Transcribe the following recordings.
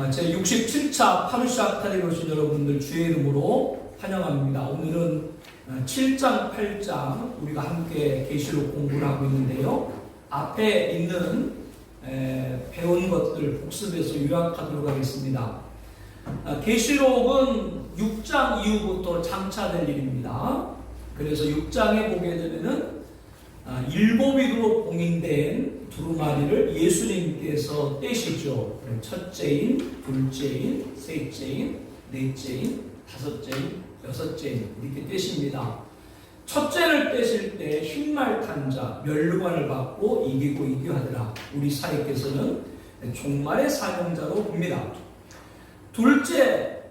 제 67차 파르샤 아카데미 오신 여러분들 주의 이름으로 환영합니다. 오늘은 7장, 8장 우리가 함께 계시록 공부를 하고 있는데요. 앞에 있는 배운 것들 복습해서 요약하도록 하겠습니다. 계시록은 6장 이후부터 장차될 일입니다. 그래서 6장에 보게 되면은 7위로 봉인된 두루마리를 예수님께서 떼시죠. 첫째인, 둘째인, 셋째인, 넷째인, 다섯째인, 여섯째인 이렇게 떼십니다. 첫째를 떼실 때 흰말 탄자, 멸관을 받고 이기고 이기하더라. 우리 사회께서는 종말의 사명자로 봅니다. 둘째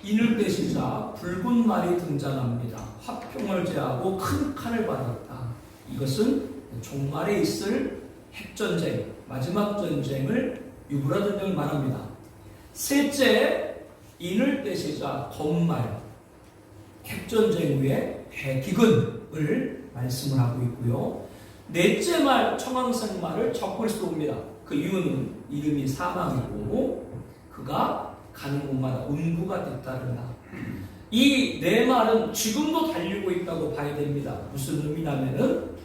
인을 떼시자 붉은 말이 등장합니다. 화평을 제하고 큰 칼을 받았다. 이것은 종말에 있을 핵전쟁, 마지막 전쟁을 유브라 전쟁을 말합니다. 셋째, 인을 떼시자 검말, 핵전쟁 후에 대기근을 말씀을 하고 있고요. 넷째 말, 청황색 말을 적그리스도 봅니다. 그 이유는 이름이 사망이고 그가 가는 곳마다 운구가 뒤따른다. 이 네 말은 지금도 달리고 있다고 봐야 됩니다. 무슨 의미냐면은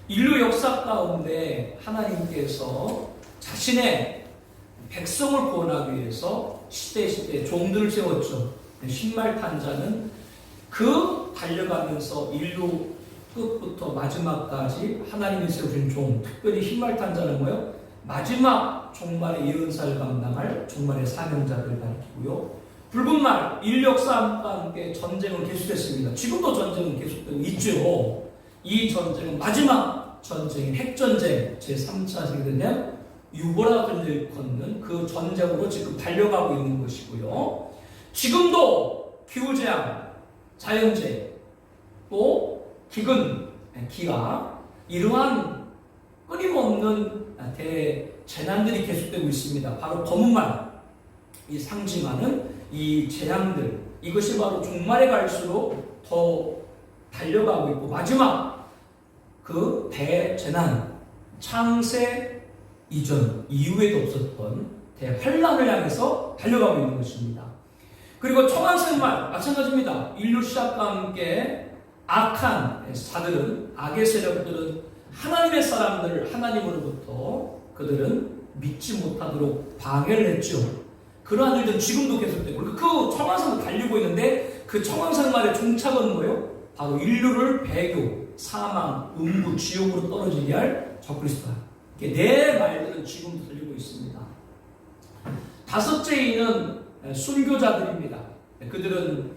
인류 역사 가운데 하나님께서 자신의 백성을 구원하기 위해서 시대에 종들을 세웠죠. 흰말 탄자는 그 달려가면서 인류 끝부터 마지막까지 하나님이 세우신 종, 특별히 흰말 탄자는 뭐예요? 마지막 종말의 예언사를 감당할 종말의 사명자들을 가리키고요. 붉은 말, 인류 역사와 함께 전쟁을 계속했습니다. 지금도 전쟁은 계속되고 있죠. 이 전쟁은 마지막 전쟁인 핵전쟁, 제3차 세계대전 유보라 전쟁을 걷는 그 전쟁으로 지금 달려가고 있는 것이고요. 지금도 기후재앙, 자연재해, 또 기근, 기아, 이러한 끊임없는 대재난들이 계속되고 있습니다. 바로 검은 말이 상징하는 이 재앙들, 이것이 바로 종말에 갈수록 더 달려가고 있고 마지막 그 대재난, 창세 이전 이후에도 없었던 대환란을 향해서 달려가고 있는 것입니다. 그리고 청황색 말 마찬가지입니다. 인류 시작과 함께 악한 자들은, 악의 세력들은 하나님의 사람들을 하나님으로부터 그들은 믿지 못하도록 방해를 했죠. 그러한 일들은 지금도 계속되고 그 청황색을 달리고 있는데 그 청황색 말의 종착은 뭐예요? 바로 인류를 배교, 사망, 음부, 지옥으로 떨어지게 할 적그리스도다. 네 말들은 지금도 들리고 있습니다. 다섯째 인은 순교자들입니다. 그들은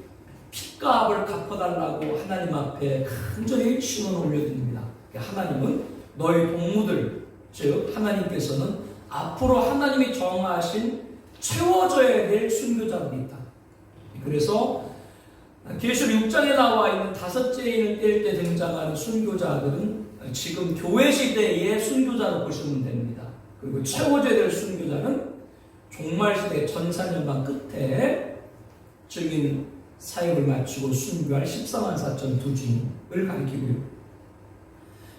핏값을 갚아달라고 하나님 앞에 간절히 신원을 올려드립니다. 하나님은 너희 동무들, 즉 하나님께서는 앞으로 하나님이 정하신 채워져야 될 순교자들이 있다. 그래서 계시록 6장에 나와 있는 다섯째 인을 뗄 때 등장하는 순교자들은 지금 교회 시대의 순교자로 보시면 됩니다. 그리고 채워져야 될 순교자는 종말 시대 전산연방 끝에 증인 사역을 마치고 순교할 14만 4천 두 주인을 가리키고요.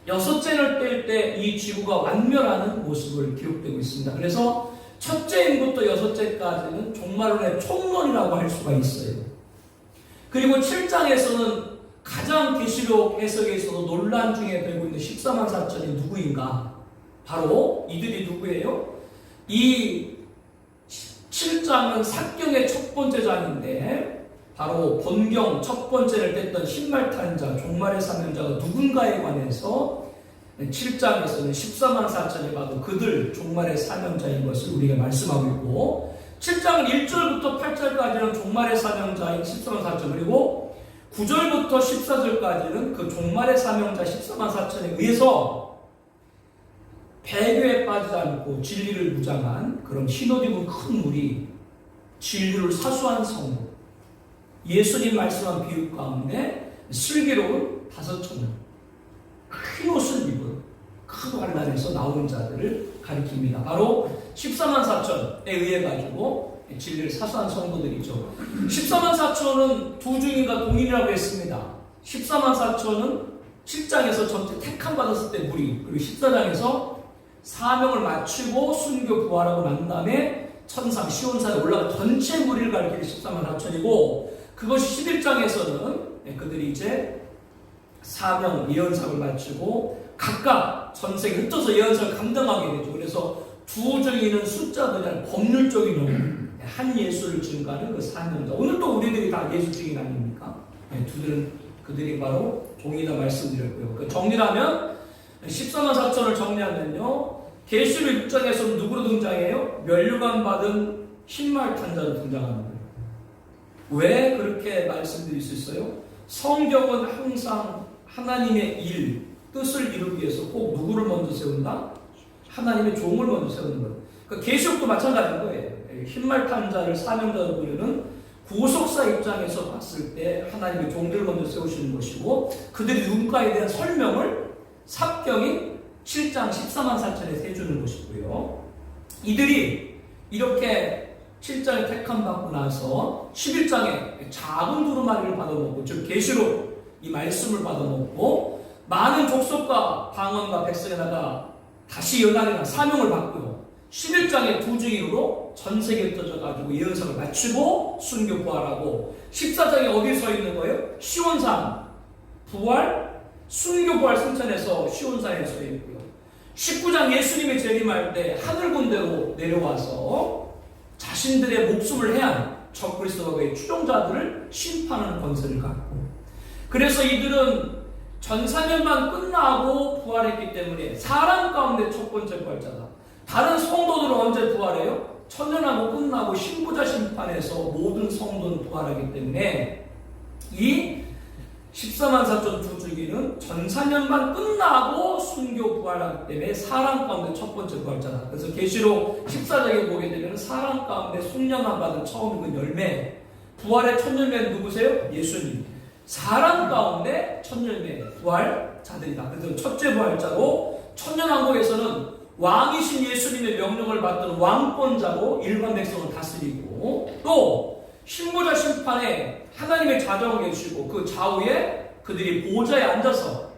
여섯째를 뗄 때 이 지구가 완멸하는 모습을 기록되고 있습니다. 그래서 첫째 인부터 여섯째까지는 종말론의 총론이라고 할 수가 있어요. 그리고 7장에서는 가장 계시록 해석에 있어서 논란 중에 되고 있는 14만 4천이 누구인가? 바로 이들이 누구예요? 이 7장은 사경의 첫 번째 장인데 바로 본경 첫 번째를 뗐던 흰말 탄자, 종말의 사명자가 누군가에 관해서 7장에서는 14만 4천이 봐도 그들 종말의 사명자인 것을 우리가 말씀하고 있고 7장은 1절부터 8절까지는 종말의 사명자인 14만 4천 그리고 9절부터 14절까지는 그 종말의 사명자 14만 4천에 의해서 배교에 빠지지 않고 진리를 무장한 그런 흰옷 입은 큰 무리, 진리를 사수한 성도, 예수님 말씀한 비유 가운데 슬기로운 5천명, 큰 옷을 입은 큰 환란에서 나오는 자들을 가리킵니다. 바로 14만 4천에 의해 가지고 진리를 사수한 성도들이죠. 14만 4천은 두 중인가 동일이라고 했습니다. 14만 4천은 7장에서 전체 택함 받았을 때 무리, 그리고 14장에서 사명을 마치고 순교 부활하고 난 다음에 천상 시온산에 올라가 전체 무리를 가리키는 14만 4천이고, 그것이 11장에서는 그들이 이제 사명 예언상을 마치고 각각 전세에 흩어서 예언상을 감당하게 되죠. 그래서 두 증인은 숫자들이 아니라 법률적인 한 예수를 증거하는 그 사명자. 오늘 또 우리들이 다 예수 증인 아닙니까? 그들이 바로 종이다 말씀드렸고요. 그 정리하면 14만 4천을 정리하면요, 계시록 6장에서는 누구로 등장해요? 멸류관 받은 흰말 탄 자로 등장하는 거예요. 왜 그렇게 말씀드릴 수 있어요? 성경은 항상 하나님의 일, 뜻을 이루기 위해서 꼭 누구를 먼저 세운다? 하나님의 종을 먼저 세우는 거예요. 그러니까 계시록도 마찬가지인 거예요. 흰말 탄 자를 사명자로 부르는 구속사 입장에서 봤을 때 하나님의 종들을 먼저 세우시는 것이고, 그들이 누군가에 대한 설명을 삽경이 7장 14만 4천에서 해주는 것이고요. 이들이 이렇게 7장에 택함 받고 나서 11장에 작은 두루마리를 받아먹고, 즉 계시록 이 말씀을 받아먹고 많은 족속과 방언과 백성에다가 다시 연합이나 사명을 받고요. 11장에 두 증인으로 전 세계에 흩어져가지고 예언상을 마치고 순교 부활하고, 14장에 어디 서 있는 거예요? 시온산 부활, 순교 부활 승천에서 시온산에 서 있고요. 19장 예수님이 재림할 때 하늘 군대로 내려와서 자신들의 목숨을 해한 적그리스도의 추종자들을 심판하는 권세를 갖고, 그래서 이들은 전사년만 끝나고 부활했기 때문에 사람 가운데 첫 번째 부활자다. 다른 성도들은 언제 부활해요? 천년하고 끝나고 신부자 심판에서 모든 성도는 부활하기 때문에 이 14만 4천 두 줄기는 전사년만 끝나고 순교 부활하기 때문에 사람 가운데 첫 번째 부활자다. 그래서 계시록 14장에 보게 되면 사람 가운데 숙련함 받은 처음 그 열매, 부활의 첫 열매는 누구세요? 예수님. 사람 가운데 첫 열매 부활자들이다. 그래서 첫째 부활자고, 천년왕국에서는 왕이신 예수님의 명령을 받던 왕권자고 일반 백성을 다스리고, 또 신부자 심판에 하나님의 자정을 계시고 그 좌우에 그들이 보좌에 앉아서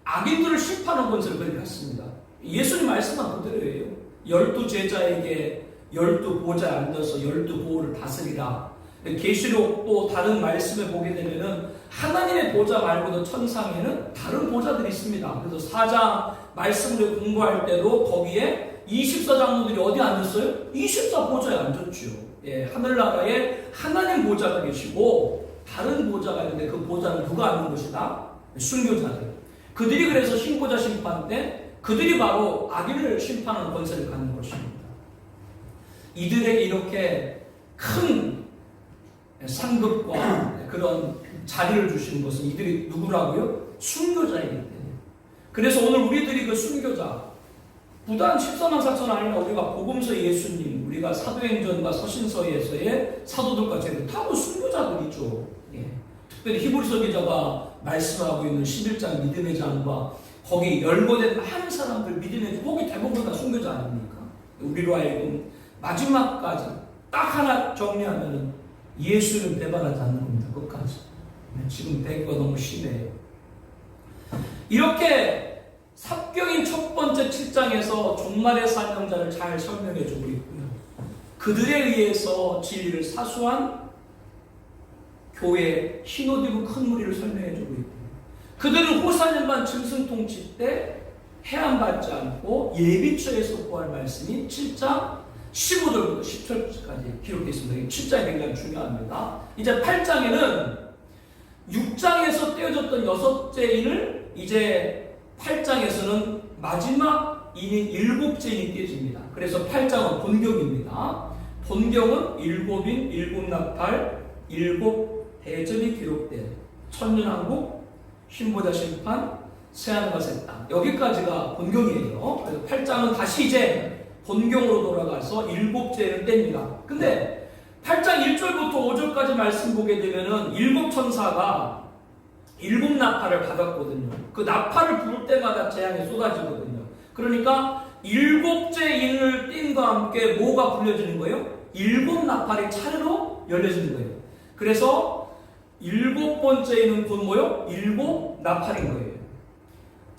악인들을 심판하는 권세를 그들이 갖습니다. 예수님 말씀한 그대로예요. 12 제자에게 12 보좌에 앉아서 12보호를 다스리라. 계시록 또 다른 말씀에 보게 되면은 하나님의 보좌 말고도 천상에는 다른 보좌들이 있습니다. 그래서 4장 말씀을 공부할 때도 거기에 24장로들이 어디 앉았어요? 24보좌에 앉았죠. 예, 하늘나라에 하나님 보좌가 계시고 다른 보좌가 있는데 그 보좌는 누가 앉는 것이다? 순교자들. 그들이 그래서 신보자 심판 때 그들이 바로 악인을 심판하는 권세를 갖는 것입니다. 이들에게 이렇게 큰 상급과 그런 자리를 주시는 것은 이들이 누구라고요? 순교자이기 때문에. 그래서 오늘 우리들이 그 순교자, 부단 14만 4천 아니라 우리가 복음서 예수님, 우리가 사도행전과 서신서에서의 사도들과 제가 다 순교자들이죠. 예. 특별히 히브리서 기자가 말씀하고 있는 11장 믿음의 장과 거기 열거된 많은 사람들 믿음의 거기 대부분 다 순교자 아닙니까? 우리로 하여금 마지막까지 딱 하나 정리하면은 예수는 배반하지 않는 겁니다. 끝까지. 지금 대구가 너무 심해요. 이렇게 삽경인 첫 번째 7장에서 종말의 사명자를 잘 설명해 주고 있고요. 그들에 의해서 진리를 사수한 교회 신호디브 큰 무리를 설명해 주고 있고요. 그들은 호사년만 짐승통치 때 해안받지 않고 예비처에서 구할 말씀이 7장 15절부터 10절까지 기록되어 있습니다. 7장이 굉장히 중요합니다. 이제 8장에는 6장에서 떼어졌던 여섯째 인을 이제 8장에서는 마지막 인인 일곱째 인이 떼어집니다. 그래서 8장은 본경입니다. 본경은 일곱인, 일곱나팔, 일곱 대접이 기록된 천년왕국, 신보자 심판, 새하늘과 새 땅, 여기까지가 본경이에요. 그래서 8장은 다시 이제 본경으로 돌아가서 일곱째를 뗍니다. 근데 8장 1절부터 5절까지 말씀 보게 되면은 일곱 천사가 일곱 나팔을 받았거든요. 그 나팔을 부를 때마다 재앙이 쏟아지거든요. 그러니까 일곱째 인을 띈과 함께 뭐가 불려지는 거예요? 일곱 나팔이 차례로 열려지는 거예요. 그래서 일곱 번째 인은 곧 뭐요? 일곱 나팔인 거예요.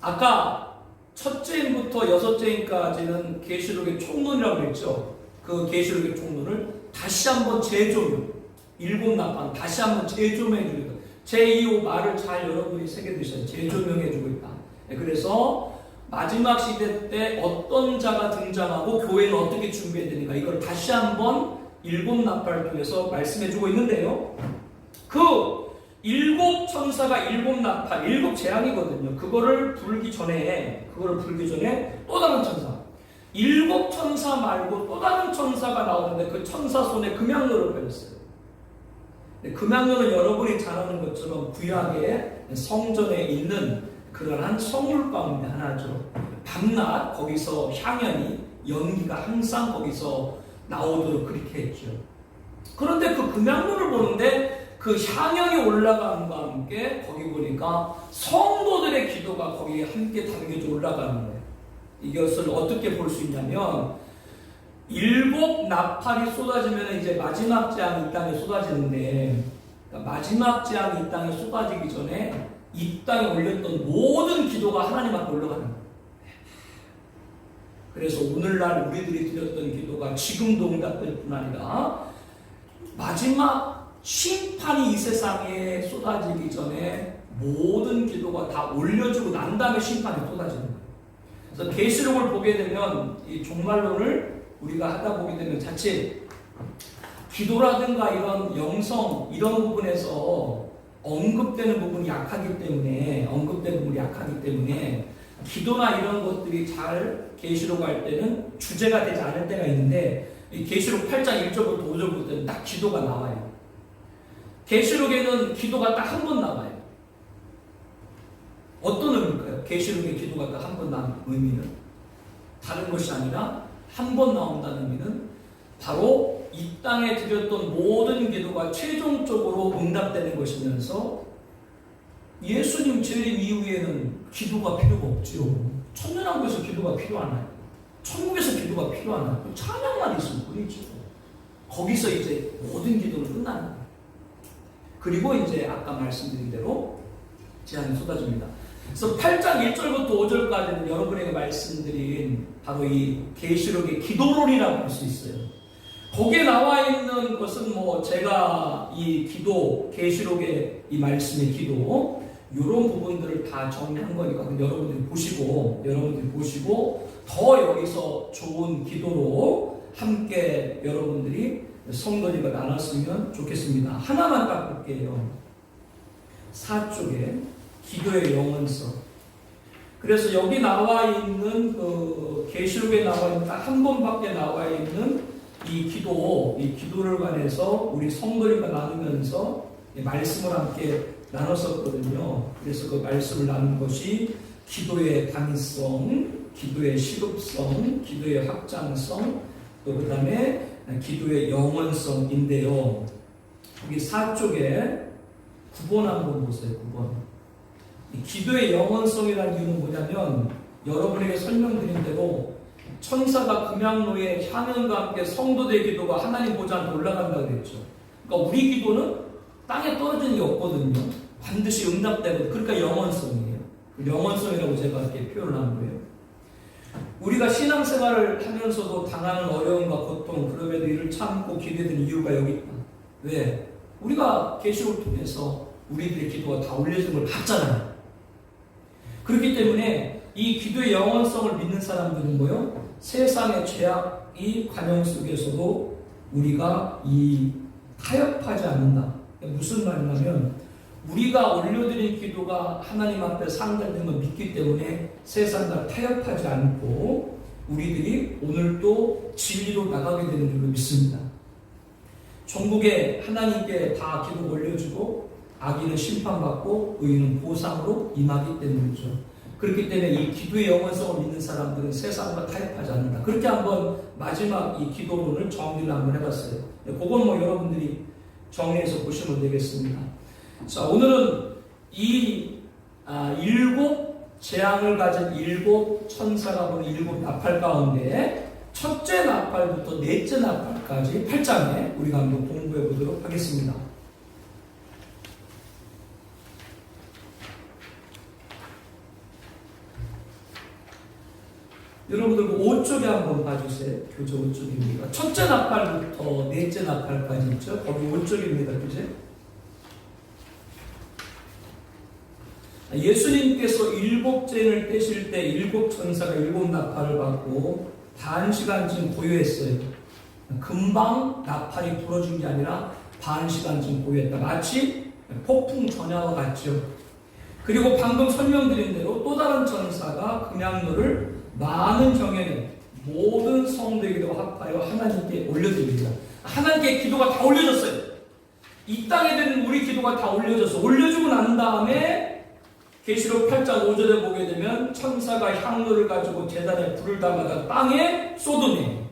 아까 첫째 인부터 여섯째 인까지는 계시록의 총론이라고 그랬죠. 그 계시록의 총론을 다시 한번 재조명, 일곱 나팔 다시 한번 재조명해 주고 있다. 제2호 말을 잘 여러분이 새겨두셔야 재조명해 주고 있다. 그래서 마지막 시대 때 어떤 자가 등장하고 교회는 어떻게 준비해야 되는가 이걸 다시 한번 일곱 나팔 통해서 말씀해 주고 있는데요. 그 일곱 천사가 일곱 나팔, 일곱 재앙이거든요. 그거를 불기 전에 또 다른 천사, 일곱 천사 말고 또 다른 천사가 나오는데 그 천사 손에 금양로를 걸렸어요. 금양로는 여러분이 잘 아는 것처럼 구약의 성전에 있는 그러한 성물 가운데 하나죠. 밤낮 거기서 향연이 연기가 항상 거기서 나오도록 그렇게 했죠. 그런데 그 금양로를 보는데 그 향연이 올라감과 함께 거기 보니까 성도들의 기도가 거기에 함께 담겨져 올라가는 거예요. 이것을 어떻게 볼 수 있냐면 일곱 나팔이 쏟아지면 이제 마지막 재앙이 이 땅에 쏟아지는데 그러니까 마지막 재앙이 이 땅에 쏟아지기 전에 이 땅에 올렸던 모든 기도가 하나님 앞에 올라가는 거예요. 그래서 오늘날 우리들이 드렸던 기도가 지금도 응답될 뿐 아니라 마지막 심판이 이 세상에 쏟아지기 전에 모든 기도가 다 올려주고 난 다음에 심판이 쏟아지는 거예요. 그래서 계시록을 보게 되면 이 종말론을 우리가 하다 보게 되면 자칫 기도라든가 이런 영성 이런 부분에서 언급되는 부분이 약하기 때문에 기도나 이런 것들이 잘 계시록 할 때는 주제가 되지 않을 때가 있는데 이 계시록 8장 1절부터 5절부터는 딱 기도가 나와요. 계시록에는 기도가 딱 한 번 나와요. 어떤 의미일까요? 계시록의 기도가 딱 한 번 나온 의미는 다른 것이 아니라 한 번 나온다는 의미는 바로 이 땅에 드렸던 모든 기도가 최종적으로 응답되는 것이면서 예수님 재림 이후에는 기도가 필요가 없지요. 천년왕국에서 기도가 필요하나요? 천국에서 기도가 필요하나요? 찬양만 있으면 뿐이죠. 거기서 이제 모든 기도는 끝나는 거예요. 그리고 이제 아까 말씀드린 대로 재앙이 쏟아집니다. 그래서 8장 1절부터 5절까지는 여러분에게 말씀드린 바로 이 계시록의 기도론이라고 할 수 있어요. 거기에 나와 있는 것은 뭐 제가 이 기도, 계시록의 이 말씀의 기도 이런 부분들을 다 정리한 거니까 여러분들이 보시고 더 여기서 좋은 기도로 함께 여러분들이 성도님과 나눴으면 좋겠습니다. 하나만 딱 볼게요. 4쪽에 기도의 영원성. 그래서 여기 나와 있는 그 계시록에 나와 있는 딱 한 번밖에 나와 있는 이 기도를 관해서 우리 성도님과 나누면서 말씀을 함께 나눴었거든요. 그래서 그 말씀을 나눈 것이 기도의 당위성, 기도의 시급성, 기도의 확장성, 또 그 다음에 기도의 영원성인데요. 여기 4쪽에 9번 한번 보세요. 9번. 기도의 영원성이라는 이유는 뭐냐면 여러분에게 설명드린 대로 천사가 금양로에 향연과 함께 성도들의 기도가 하나님 보좌한테 올라간다고 그랬죠. 그러니까 우리 기도는 땅에 떨어지는 게 없거든요. 반드시 응답되고 그러니까 영원성이에요. 영원성이라고 제가 이렇게 표현을 한 거예요. 우리가 신앙생활을 하면서도 당하는 어려움과 고통 그럼에도 이를 참고 기대되는 이유가 여기 있다. 왜? 우리가 계시록을 통해서 우리들의 기도가 다 올려지는 걸 봤잖아요. 그렇기 때문에 이 기도의 영원성을 믿는 사람들은 뭐요? 세상의 죄악이 관영 속에서도 우리가 이 타협하지 않는다. 무슨 말이냐면 우리가 올려드린 기도가 하나님 앞에 상달된 걸 믿기 때문에 세상과 타협하지 않고 우리들이 오늘도 진리로 나가게 되는 줄로 믿습니다. 종국에 하나님께 다 기도 올려주고 악인은 심판받고 의인은 보상으로 임하기 때문이죠. 그렇기 때문에 이 기도의 영원성을 믿는 사람들은 세상과 타협하지 않는다. 그렇게 한번 마지막 이 기도론을 정리를 한번 해봤어요. 그건 뭐 여러분들이 정리해서 보시면 되겠습니다. 자, 오늘은 이 일곱 재앙을 가진 일곱 천사가 보는 일곱 나팔 가운데 첫째 나팔부터 넷째 나팔까지 8장에 우리가 한번 공부해 보도록 하겠습니다. 여러분들 그 5쪽에 한번 봐주세요. 교재 5쪽입니다. 첫째 나팔부터 넷째 나팔까지 있죠. 거기 5쪽입니다. 그죠? 예수님께서 일곱째를 떼실 때 일곱 천사가 일곱 나팔을 받고 반 시간쯤 고요했어요. 금방 나팔이 불어준 게 아니라 반 시간쯤 고요했다. 마치 폭풍 전야와 같죠. 그리고 방금 설명드린 대로 또 다른 천사가 금향로를 많은 경연에 모든 성도에게도 합하여 하나님께 올려드립니다. 하나님께 기도가 다 올려졌어요. 이 땅에 되는 우리 기도가 다 올려져서 올려주고 난 다음에 계시록 8장 5절에 보게 되면 천사가 향로를 가지고 제단에 불을 담아다 땅에 쏟으네.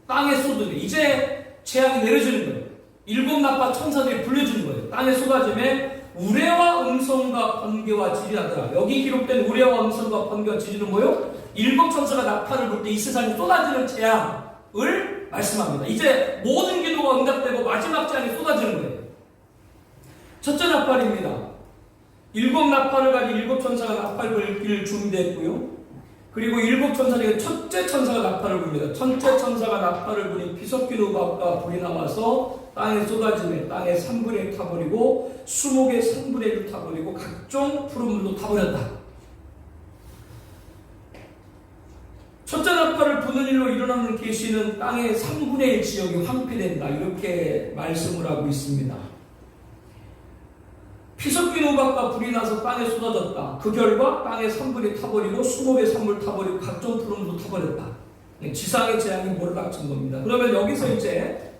땅에 쏟으네. 이제 재앙이 내려지는 거예요. 일곱 나팔 천사들이 불려주는 거예요. 땅에 쏟아짐에 우레와 음성과 번개와 지진이 나더라. 여기 기록된 우레와 음성과 번개와 지진은 뭐요? 일곱 천사가 나팔을 불 때 이 세상에 쏟아지는 재앙을 말씀합니다. 이제 모든 기도가 응답되고 마지막 재앙이 쏟아지는 거예요. 첫째 나팔입니다. 일곱 나팔을 가진 일곱 천사가 나팔을 불길 준비했고요. 그리고 일곱 천사 중에 첫째 천사가 나팔을 불니다. 첫째 천사가 나팔을 부니 피섞인 우박과 불이 나와서 땅에 쏟아지며 땅에 3분의 1 타버리고 수목의 3분의 1을 타버리고 각종 푸른 물도 타버렸다. 첫째 나팔을 부는 일로 일어나는 계시는 땅의 3분의 1 지역이 황폐된다. 이렇게 말씀을 하고 있습니다. 피섞인 우박과 불이 나서 땅에 쏟아졌다. 그 결과 땅의 3분의 1 타버리고 수목의 3분을 타버리고 각종 푸른 물도 타버렸다. 지상의 재앙이 몰아닥친 겁니다. 그러면 여기서 이제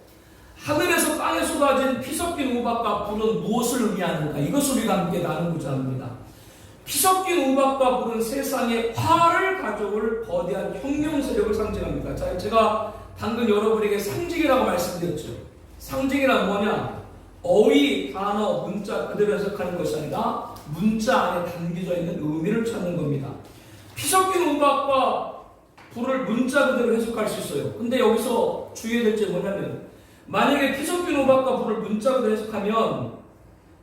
하늘에서 땅에 쏟아진 피섞인 우박과 불은 무엇을 의미하는가? 이것을 우리가 함께 나누고자 합니다. 피섞인 우박과 불은 세상에 화를 가져올 거대한 혁명 세력을 상징합니다. 자, 제가 방금 여러분에게 상징이라고 말씀드렸죠. 상징이란 뭐냐? 어휘, 단어, 문자 그대로 해석하는 것이 아니라 문자 안에 담겨져 있는 의미를 찾는 겁니다. 피섞인 우박과 불을 문자 그대로 해석할 수 있어요. 근데 여기서 주의해야 될 점이 뭐냐면 만약에 피섞인 우박과 불을 문자 그대로 해석하면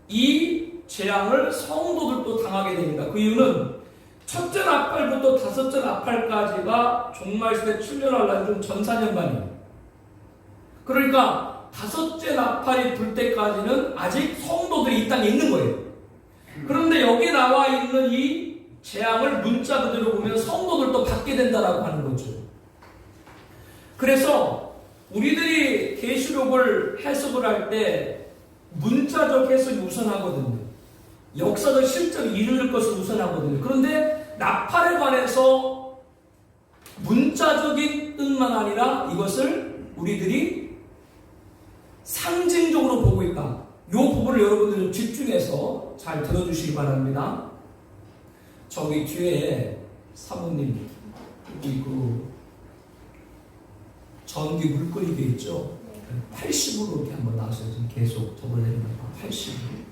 이 재앙을 성도들도 당하게 됩니다. 그 이유는 첫째 나팔부터 다섯째 나팔까지가 종말시대 7년 한란 중 전사년반이에요. 그러니까 다섯째 나팔이 불 때까지는 아직 성도들이 이 땅에 있는 거예요. 그런데 여기 나와 있는 이 재앙을 문자 그대로 보면 성도들도 받게 된다라고 하는 거죠. 그래서 우리들이 계시록을 해석을 할 때 문자적 해석이 우선하거든요. 역사적 실적이 이룰 것을 우선하거든요. 그런데 나팔에 관해서 문자적인 뜻만 아니라 이것을 우리들이 상징적으로 보고 있다. 이 부분을 여러분들 좀 집중해서 잘 들어주시기 바랍니다. 저기 뒤에 사모님 여기 그 전기 물 끓이게 있죠. 80으로 이렇게 한번 나왔어요. 지금 계속 적어내리면 80으로.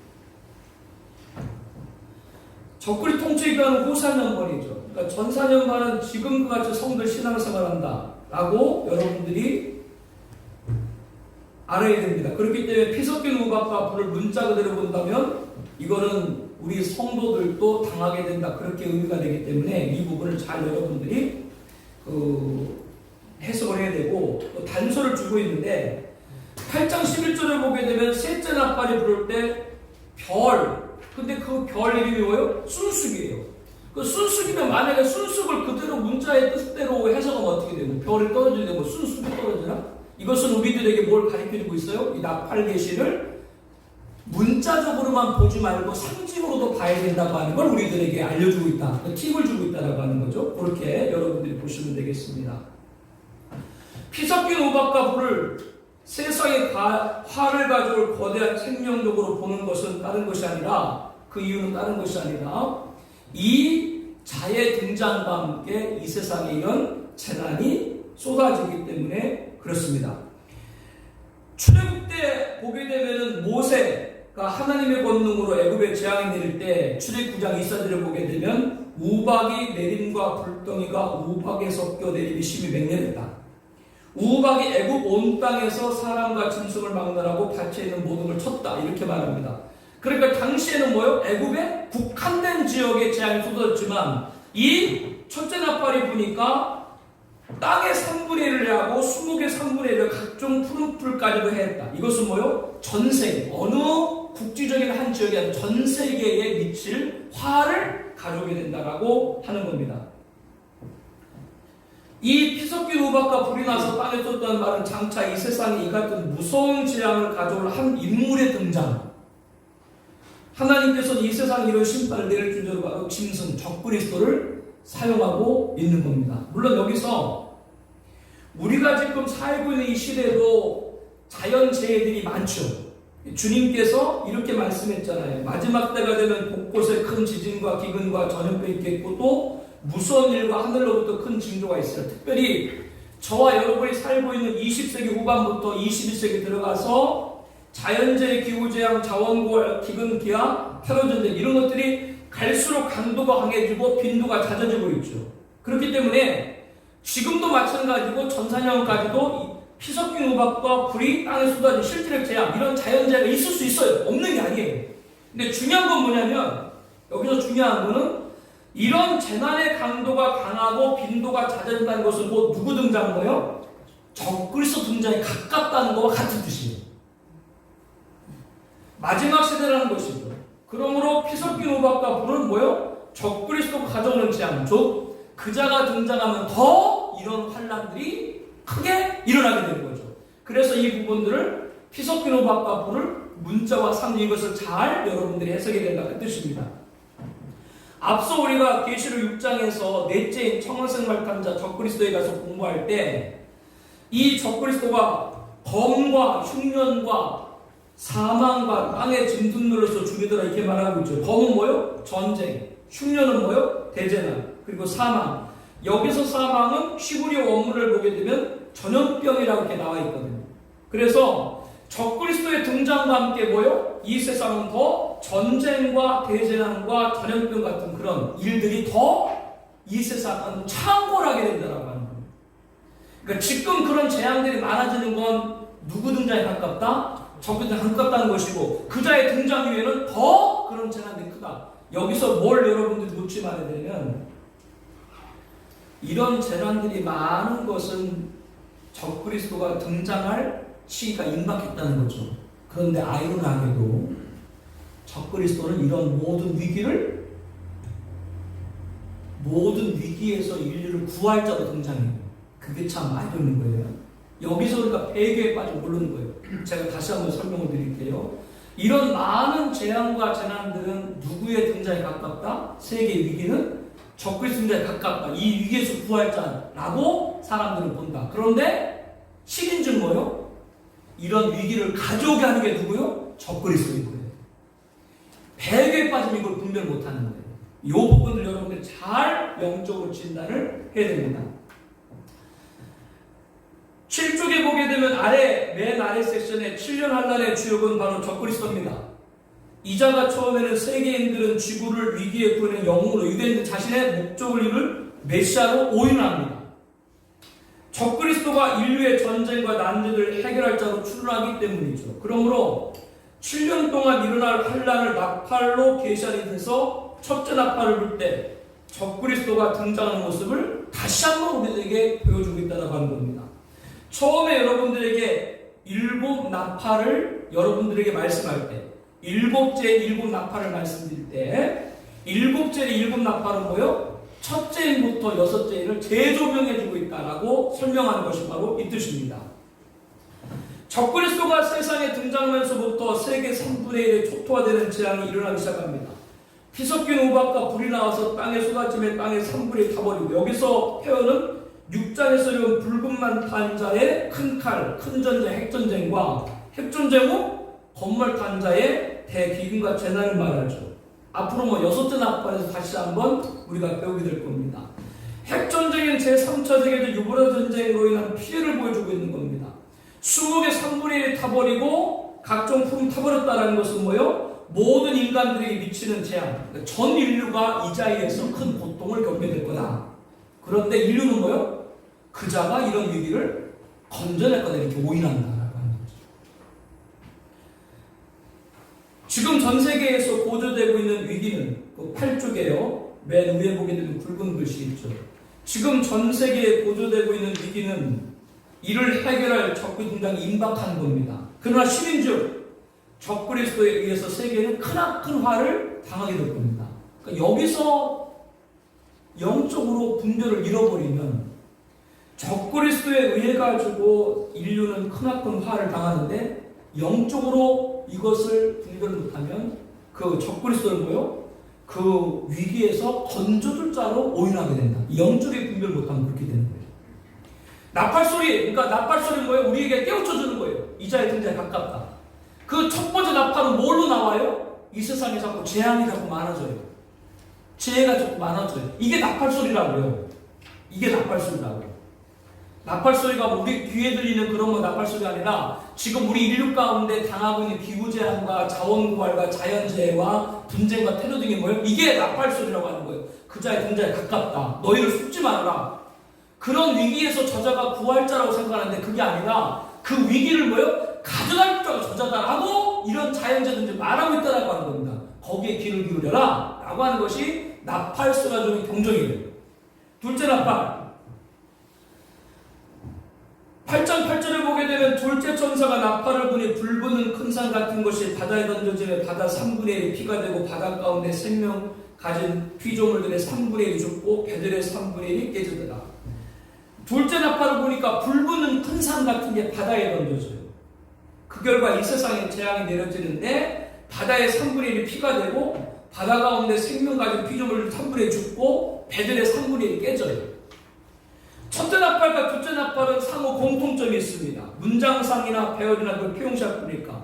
적그리 통치기간은 후 4년반이죠. 그러니까 전 4년반은 지금과 같이 성들 신앙생활한다 라고 여러분들이 알아야 됩니다. 그렇기 때문에 피섞인 우박과 불을 문자 그대로 본다면 이거는 우리 성도들도 당하게 된다. 그렇게 의미가 되기 때문에 이 부분을 잘 여러분들이 해석을 해야 되고 또 단서를 주고 있는데 8장 11절을 보게 되면 셋째 나팔이 부를 때 별, 근데 그 별 이름이 뭐예요? 순숙이에요. 그 순숙이면 만약에 순숙을 그대로 문자의 뜻대로 해석하면 어떻게 되고 별이 떨어지는데 뭐 순숙이 떨어지나? 이것은 우리들에게 뭘 가르쳐주고 있어요? 이 나팔 계시를 문자적으로만 보지 말고 상징으로도 봐야 된다고 하는 걸 우리들에게 알려주고 있다. 팁을 주고 있다고 하는 거죠. 그렇게 여러분들이 보시면 되겠습니다. 피섞인 우박과 불을 세상에 화를 가져올 거대한 생명력으로 보는 것은 다른 것이 아니라 그 이유는 다른 것이 아니라 이 자의 등장과 함께 이 세상에 이런 재난이 쏟아지기 때문에 그렇습니다. 출애굽 때 보게 되면은 모세가 하나님의 권능으로 애굽에 재앙이 내릴 때 출애굽 9장 2절을 보게 되면 우박이 내림과 불덩이가 우박에 섞여 내림이 심히 맹렬했다. 우박이 애굽 온 땅에서 사람과 짐승을 막론하고 밭에 있는 모든 걸 쳤다. 이렇게 말합니다. 그러니까 당시에는 뭐요? 애굽의 국한된 지역에 재앙이 쏟아졌지만 이 첫째 나팔이 부니까 땅의 3분의 1을 하고 수목의 3분의 1을 각종 푸른 풀까지도 했다. 이것은 뭐요? 전 세계, 어느 국지적인 한 지역이 아니라 전 세계에 미칠 화를 가져오게 된다라고 하는 겁니다. 이 피 섞인 우박과 불이 나서 땅에 떴다는 말은 장차 이 세상에 이 같은 무서운 재앙을 가져올 한 인물의 등장. 하나님께서는 이 세상에 이런 심판을 내릴 존재로 바로 짐승, 적그리스도를 사용하고 있는 겁니다. 물론 여기서 우리가 지금 살고 있는 이 시대에도 자연재해들이 많죠. 주님께서 이렇게 말씀했잖아요. 마지막 때가 되면 곳곳에 큰 지진과 기근과 전염병이 있겠고 또 무서운 일과 하늘로부터 큰 징조가 있어요. 특별히 저와 여러분이 살고 있는 20세기 후반부터 21세기 들어가서 자연재해, 기후재앙, 자원고열, 기근, 기아, 테러전쟁 이런 것들이 갈수록 강도가 강해지고 빈도가 잦아지고 있죠. 그렇기 때문에 지금도 마찬가지고 전사년까지도 피 섞인 우박과 불이 땅에 쏟아진 실제적 재앙 이런 자연재해가 있을 수 있어요. 없는 게 아니에요. 근데 중요한 건 뭐냐면 여기서 중요한 거는 이런 재난의 강도가 강하고 빈도가 잦아진다는 것은 곧 누구 등장한 거예요? 적그리스도 등장에 가깝다는 것과 같은 뜻이에요. 마지막 세대라는 것이죠. 그러므로 피 섞인 우박과 불은 뭐예요? 적그리스도가 가져오는 재앙, 즉 그자가 등장하면 더 이런 환란들이 크게 일어나게 되는 거죠. 그래서 이 부분들을 피 섞인 우박과 불을 문자와 상징 이것을 잘 여러분들이 해석해야 된다는 뜻입니다. 앞서 우리가 계시록 6장에서 넷째인 청원색 말탄자 적그리스도에 가서 공부할 때 이 적그리스도가 검과 흉년과 사망과 땅의 진둔으로서 죽이더라 이렇게 말하고 있죠. 검은 뭐요? 전쟁. 흉년은 뭐요? 대재난. 그리고 사망. 여기서 사망은 히브리어 원문을 보게 되면 전염병이라고 이렇게 나와 있거든요. 그래서 적그리스도의 등장과 함께 뭐요? 이 세상은 더 전쟁과 대재난과 전염병 같은 그런 일들이 더 이 세상은 창궐하게 된다라고 하는 겁니다. 그러니까 지금 그런 재앙들이 많아지는 건 누구 등장에 가깝다? 적그리스도에 가깝다는 것이고 그자의 등장 이후에는 더 그런 재난들이 크다. 여기서 뭘 여러분들이 놓지 말아야 되면 이런 재난들이 많은 것은 적그리스도가 등장할 시기가 임박했다는 거죠. 그런데 아이러니하게도 적그리스도는 이런 모든 위기에서 인류를 구할 자로 등장해요. 그게 참 아이러니인 거예요. 여기서 우리가 배교에 빠져 모르는 거예요. 제가 다시 한번 설명을 드릴게요. 이런 많은 재앙과 재난들은 누구의 등장에 가깝다? 세계 위기는 적그리스도 등장에 가깝다. 이 위기에서 구할 자라고 사람들은 본다. 그런데 실인즉 뭐요? 이런 위기를 가져오게 하는 게 누구요? 적그리스도인 거예요. 배교에 빠지면 이걸 분별 못하는 거예요. 이 부분을 여러분들 잘 영적으로 진단을 해야 됩니다. 7쪽에 보게 되면 맨 아래 섹션에 7년 환란의 주역은 바로 적그리스도입니다. 이자가 처음에는 세계인들은 지구를 위기에 구해낸 영웅으로 유대인들 자신의 목적을 이룰 메시아로 오인합니다. 적그리스도가 인류의 전쟁과 난제를 해결할 자로 출현하기 때문이죠. 그러므로 7년 동안 일어날 환란을 나팔로 계시하게 돼서 첫째 나팔을 불 때 적그리스도가 등장하는 모습을 다시 한번 우리에게 보여주고 있다고 하는 겁니다. 처음에 여러분들에게 7 나팔을 여러분들에게 말씀할 때 7째 7 나팔을 말씀드릴 때 7째 7 나팔은 뭐요? 첫째 일부터 6째 일을 재조명해주고 있다라고 설명하는 것이 바로 이 뜻입니다. 적그리스도가 세상에 등장하면서부터 세계 3분의 1의 초토화되는 재앙이 일어나기 시작합니다. 피 섞인 우박과 불이 나와서 땅에 쏟아지며 땅의 3분의 1 타버리고 여기서 표현은 6장에서 이런 붉은만 탄자의 큰 칼, 큰 전쟁, 핵전쟁과 핵전쟁 후 건물 탄자의 대기근과 재난을 말하죠. 앞으로 6째 나팔에서 다시 한번 우리가 배우게 될 겁니다. 핵전쟁은 제3차 세계대전 유보라 전쟁으로 인한 피해를 보여주고 있는 겁니다. 수목의 3분의 1이 타버리고 각종 품이 타버렸다는 것은 뭐예요? 모든 인간들에게 미치는 재앙. 전 인류가 이 자리에서 큰 고통을 겪게 될 거다. 그런데 인류는 뭐예요? 그자가 이런 위기를 건져낼 거다 이렇게 오인한다라고 하는 거죠. 지금 전 세계에서 고조되고 있는 위기는 그 8쪽에요. 맨 위에 보게 되면 굵은 글씨 있죠. 지금 전 세계에 고조되고 있는 위기는 이를 해결할 적그리스도 등장이 임박한 겁니다. 그러나 시민적 적그리스도에 의해서 세계는 크나큰 화를 당하게 될 겁니다. 그러니까 여기서 영적으로 분별을 잃어버리면 적그리스도에 의해 가지고 인류는 크나큰 화를 당하는데 영적으로 이것을 분별을 못하면 그 적그리스도를 뭐요? 그 위기에서 건져줄 자로 오인하게 된다. 영적인 분별 못하면 그렇게 되는 거예요. 나팔소리, 그러니까 나팔소리는 뭐예요? 우리에게 깨우쳐주는 거예요. 이자의 등장에 가깝다. 그 첫 번째 나팔은 뭘로 나와요? 이 세상에 자꾸 재앙이 자꾸 많아져요. 재해가 자꾸 많아져요. 이게 나팔소리라고요. 이게 나팔소리라고요. 나팔소리가 우리 귀에 들리는 그런 나팔소리가 아니라 지금 우리 인류 가운데 당하고 있는 기후재앙과 자원고갈과 자연재해와 분쟁과 테러 등이 뭐예요? 이게 나팔소리라고 하는 거예요. 그자의 등장에 가깝다. 너희를 속지 말아라. 그런 위기에서 저자가 구할자라고 생각하는데 그게 아니라 그 위기를 뭐예요? 가져갈 자가 저자다라고 이런 자연재해든지 말하고 있다라고 하는 겁니다. 거기에 귀를 기울여라 라고 하는 것이 나팔소리가 주는 경종이에요. 둘째 나팔 8장 8절을 보게 되면 둘째 천사가 나팔을 부니 불붙는 큰 산 같은 것이 바다에 던져지며 바다 3분의 1이 피가 되고 바다 가운데 생명 가진 피조물들의 3분의 1이 죽고 배들의 3분의 1이 깨지더라. 둘째 나팔을 보니까 불붙는 큰 산 같은 게 바다에 던져져요. 그 결과 이 세상에 재앙이 내려지는데 바다의 3분의 1이 피가 되고 바다 가운데 생명 가진 피조물들 3분의 1이 죽고 배들의 3분의 1이 깨져요. 첫째 나팔과 둘째 나팔은 상호 공통점이 있습니다. 문장상이나 배열이나 그 표용시할 뿐이니까.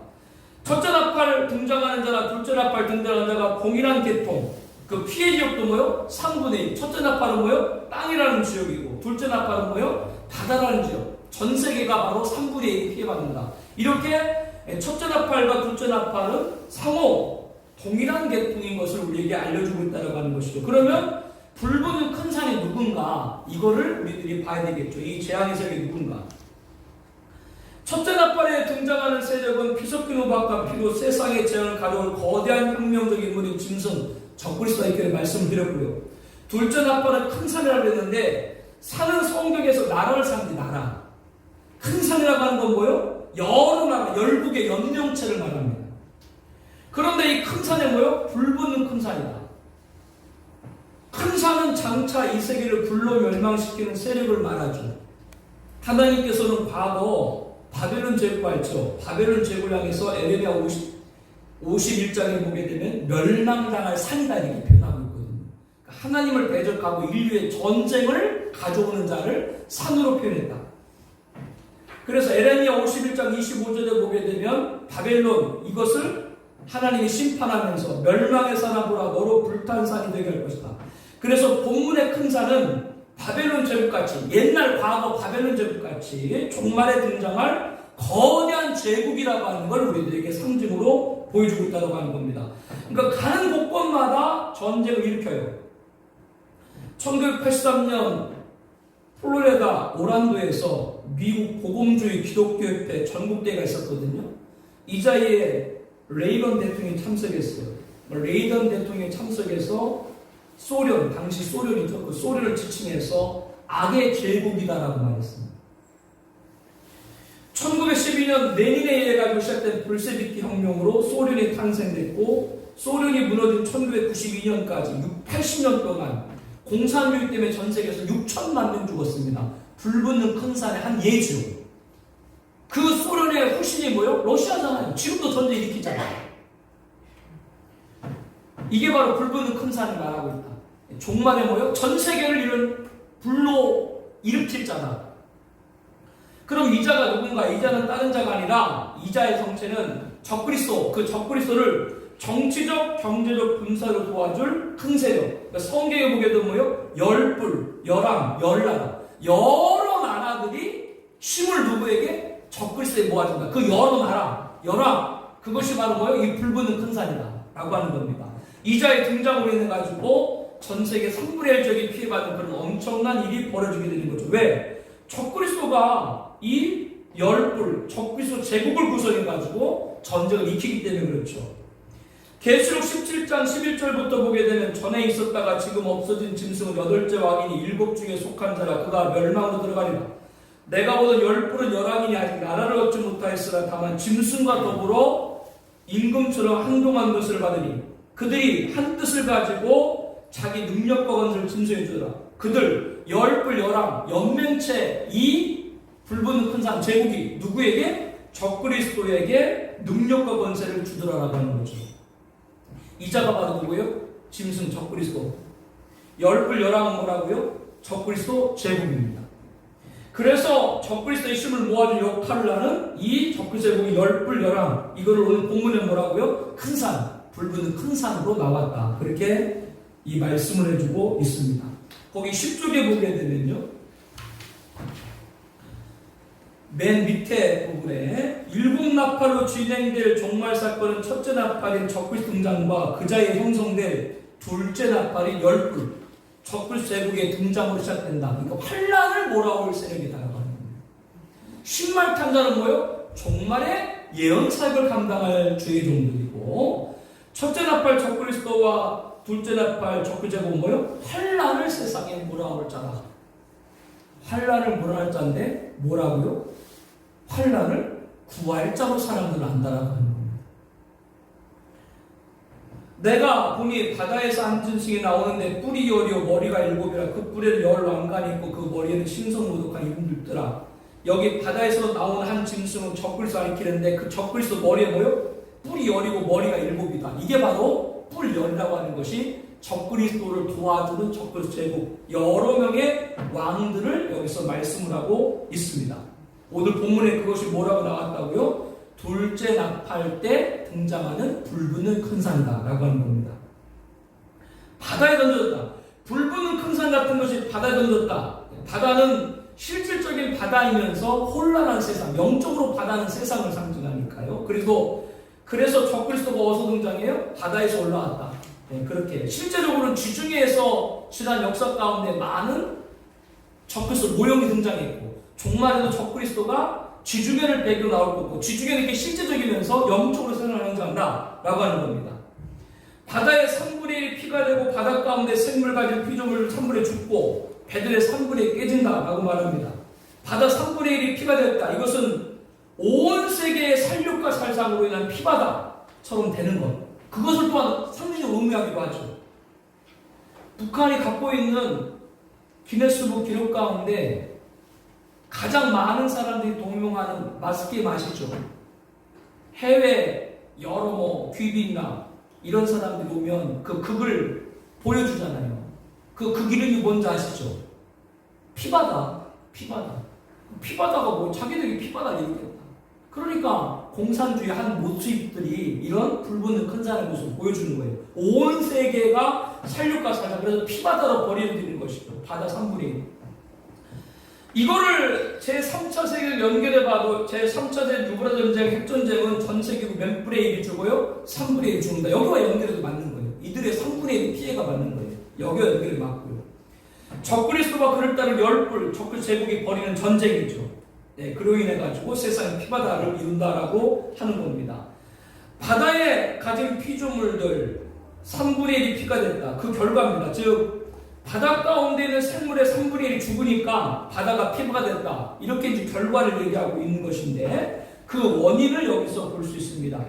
첫째 나팔 등장하는 자나 둘째 나팔 등장하는 자가 동일한 계통, 그 피해 지역도 뭐요? 3분의 1. 첫째 나팔은 뭐요? 땅이라는 지역이고 둘째 나팔은 뭐요? 바다라는 지역. 전 세계가 바로 3분의 1이 피해받는다. 이렇게 첫째 나팔과 둘째 나팔은 상호 동일한 계통인 것을 우리에게 알려주고 있다고 하는 것이죠. 그러면 불붙는 큰 산이 누군가? 이거를 우리들이 봐야 되겠죠. 이 재앙의 세력이 누군가? 첫째 나팔에 등장하는 세력은 피 섞인 우박과 피로 세상의 재앙을 가져올 거대한 혁명적인 인물인 짐승 적그리스도가 있기를 말씀을 드렸고요. 둘째 나팔은 큰 산이라고 했는데 산은 성경에서 나라를 상징 나라. 큰 산이라고 하는 건 뭐예요? 여러 나라, 열국의 연명체를 말합니다. 그런데 이 큰 산에 뭐예요? 불붙는 큰 산이다. 큰 산은 장차 이 세계를 불로 멸망시키는 세력을 말하죠. 하나님께서는 과거 바벨론 제국을 알죠. 바벨론 제국을 향해서 에레미야 51장에 보게 되면 멸망당할 산이다 이렇게 표현하고 있거든요. 하나님을 대적하고 인류의 전쟁을 가져오는 자를 산으로 표현했다. 그래서 에레미야 51장 25절에 보게 되면 바벨론 이것을 하나님이 심판하면서 멸망의 산아 보라 너로 불탄 산이 되게 할 것이다. 그래서 본문의 큰 산은 바벨론 제국같이 옛날 과거 바벨론 제국같이 종말에 등장할 거대한 제국이라고 하는 걸 우리들에게 상징으로 보여주고 있다고 하는 겁니다. 그러니까 가는 곳곳마다 전쟁을 일으켜요. 1983년 플로리다 오란도에서 미국 복음주의 기독교협회 전국대회가 있었거든요. 이 자리에 레이건 대통령이 참석했어요. 레이건 대통령이 참석해서 소련, 당시 소련이죠. 그 소련을 지칭해서 악의 제국이다라고 말했습니다. 1912년 레닌에 의해 가지고 시작된 볼셰비키 혁명으로 소련이 탄생됐고 소련이 무너진 1992년까지 80년 동안 공산주의 때문에 전 세계에서 6천만 명 죽었습니다. 불붙는 큰 산의 한 예지요. 그 소련의 후신이 뭐예요? 러시아잖아요. 지금도 전쟁 일으키잖아요. 이게 바로 불붙는 큰 산을 말하고 있다. 종말에 뭐예요? 전 세계를 이런 불로 일으킬 자다. 그럼 이 자가 누군가? 이 자는 다른 자가 아니라 이 자의 정체는 적그리스도, 그 적그리스도를 정치적, 경제적 분사로 도와줄 큰 세력. 그러니까 성경에 보게 되면 뭐예요? 열불, 열왕, 열나라. 여러 나라들이 힘을 누구에게? 적그리스도에 모아준다. 그 여러 나라, 열왕, 그것이 바로 뭐예요? 이 불붙는 큰 산이다. 라고 하는 겁니다. 이자의 등장으로 인해 가지고 전 세계 3분의 1적이 피해받는 그런 엄청난 일이 벌어지게 되는 거죠. 왜? 적그리스도가 이 열불, 적그리스도 제국을 구성해 가지고 전쟁을 일으키기 때문에 그렇죠. 계시록 17장 11절부터 보게 되면 전에 있었다가 지금 없어진 짐승은 8째 왕이니 7 중에 속한 자라 그가 멸망으로 들어가리라. 내가 보던 10뿔은 열왕이니 아직 나라를 얻지 못하였으나 다만 짐승과 더불어 임금처럼 한동안 것을 받으니 그들이 한 뜻을 가지고 자기 능력과 권세를 짐승에 주더라. 그들 10뿔 열왕 연맹체 이 불붙는 큰 산 제국이 누구에게? 적그리스도에게 능력과 권세를 주더라라고 하는 거죠. 이자가 바로 누구예요? 짐승 적그리스도. 10뿔 열왕은 뭐라고요? 적그리스도 제국입니다. 그래서 적그리스도의 힘을 모아줄 역할을 하는 이 적그리스도 제국이 10뿔 열왕, 이거를 오늘 본문에 뭐라고요? 큰 산, 불붙는 큰 산으로 나왔다. 그렇게 이 말씀을 해주고 있습니다. 거기 10쪽에 보게 되면요, 맨 밑에 부분에 일곱 나팔로 진행될 종말 사건은 첫째 나팔인 적그리스도 등장과 그자에 형성될 둘째 나팔인 10뿔 적그리스도 제국의 등장으로 시작된다. 그러니까 환란을 몰아올 세력이 다가가는 겁니다. 신말탄자는 뭐예요? 종말의 예언사역을 감당할 주의 종들이고, 첫째 나팔 적그리스도와 둘째 나팔 적그리스도 제국은 뭐예요? 환란을 세상에 몰아올 자다. 환란을 몰아올 자인데 뭐라고요? 환란을 구할 자로 사람들을 안다라고 하는 겁니다. 내가 보니 바다에서 한 짐승이 나오는데 뿔이 열이요 머리가 7이라 그 뿔에는 10왕관이 있고 그 머리에는 신성모독한 이름이 있더라. 여기 바다에서 나오는 한 짐승은 적그리스도 가리키는데 그 적그리스도 머리에 뭐요? 뿔이 10이고 머리가 7이다. 이게 바로 뿔열이라고 하는 것이 적그리스도를 도와주는 적그리스도 제국 여러 명의 왕들을 여기서 말씀을 하고 있습니다. 오늘 본문에 그것이 뭐라고 나왔다고요? 둘째 나팔 때 등장하는 불붙는 큰 산이다라고 하는 겁니다. 바다에 던졌다. 불붙는 큰 산 같은 것이 바다에 던졌다. 바다는 실질적인 바다이면서 혼란한 세상, 영적으로 바다는 세상을 상징하니까요. 그래서 적그리스도가 어디서 등장해요? 바다에서 올라왔다. 네, 그렇게 실제적으로는 지중해에서 지난 역사 가운데 많은 적그리스도 모형이 등장했고, 종말에도 적그리스도가 지중해를 배경으로 나올 거고, 지중해는 이렇게 실제적이면서 영적으로 세상을 형성한다라고 하는 겁니다. 바다의 3분의 1이 피가 되고 바다 가운데 생물 가진 피조물 3분의 1 죽고 배들의 3분의 1이 깨진다라고 말합니다. 바다 3분의 1이 피가 되었다. 이것은 온 세계의 살육과 살상으로 인한 피바다처럼 되는 것. 그것을 또한 상징적으로 의미하기도 하죠. 북한이 갖고 있는 기네스북 기록 가운데 가장 많은 사람들이 동용하는 마스크의 맛이죠. 해외 여러 귀빈이나 이런 사람들이 오면 그 극을 보여주잖아요. 그 이름이 뭔지 아시죠? 피바다. 피바다가 뭐 자기들이 피바다 얘기했다. 그러니까 공산주의 한 모습들이 이런 불붙는 큰 산의 모습을 보여주는 거예요. 온 세계가 살육과 살상, 그래서 피바다로 버려지는 것이죠. 바다 3분의 1. 이거를 제3차 세계를 연결해봐도 제3차 유브라 전쟁, 핵전쟁은 전 세계로 몇 분의 1이 죽어요? 3분의 1이 죽는다. 여기와 연결해도 맞는 거예요. 이들의 3분의 1이 피해가 맞는 거예요. 여기와 연결이 맞고요. 적그리스도와 그를 따른 10뿔, 적그리스도 제국이 벌이는 전쟁이죠. 네, 그로 인해가지고 세상에 피바다를 이룬다라고 하는 겁니다. 바다에 가진 피조물들 3분의 1이 피가 됐다. 그 결과입니다. 즉 바다 가운데 있는 생물의 3분의 1이 죽으니까 바다가 피부가 됐다. 이렇게 이제 결과를 얘기하고 있는 것인데 그 원인을 여기서 볼 수 있습니다.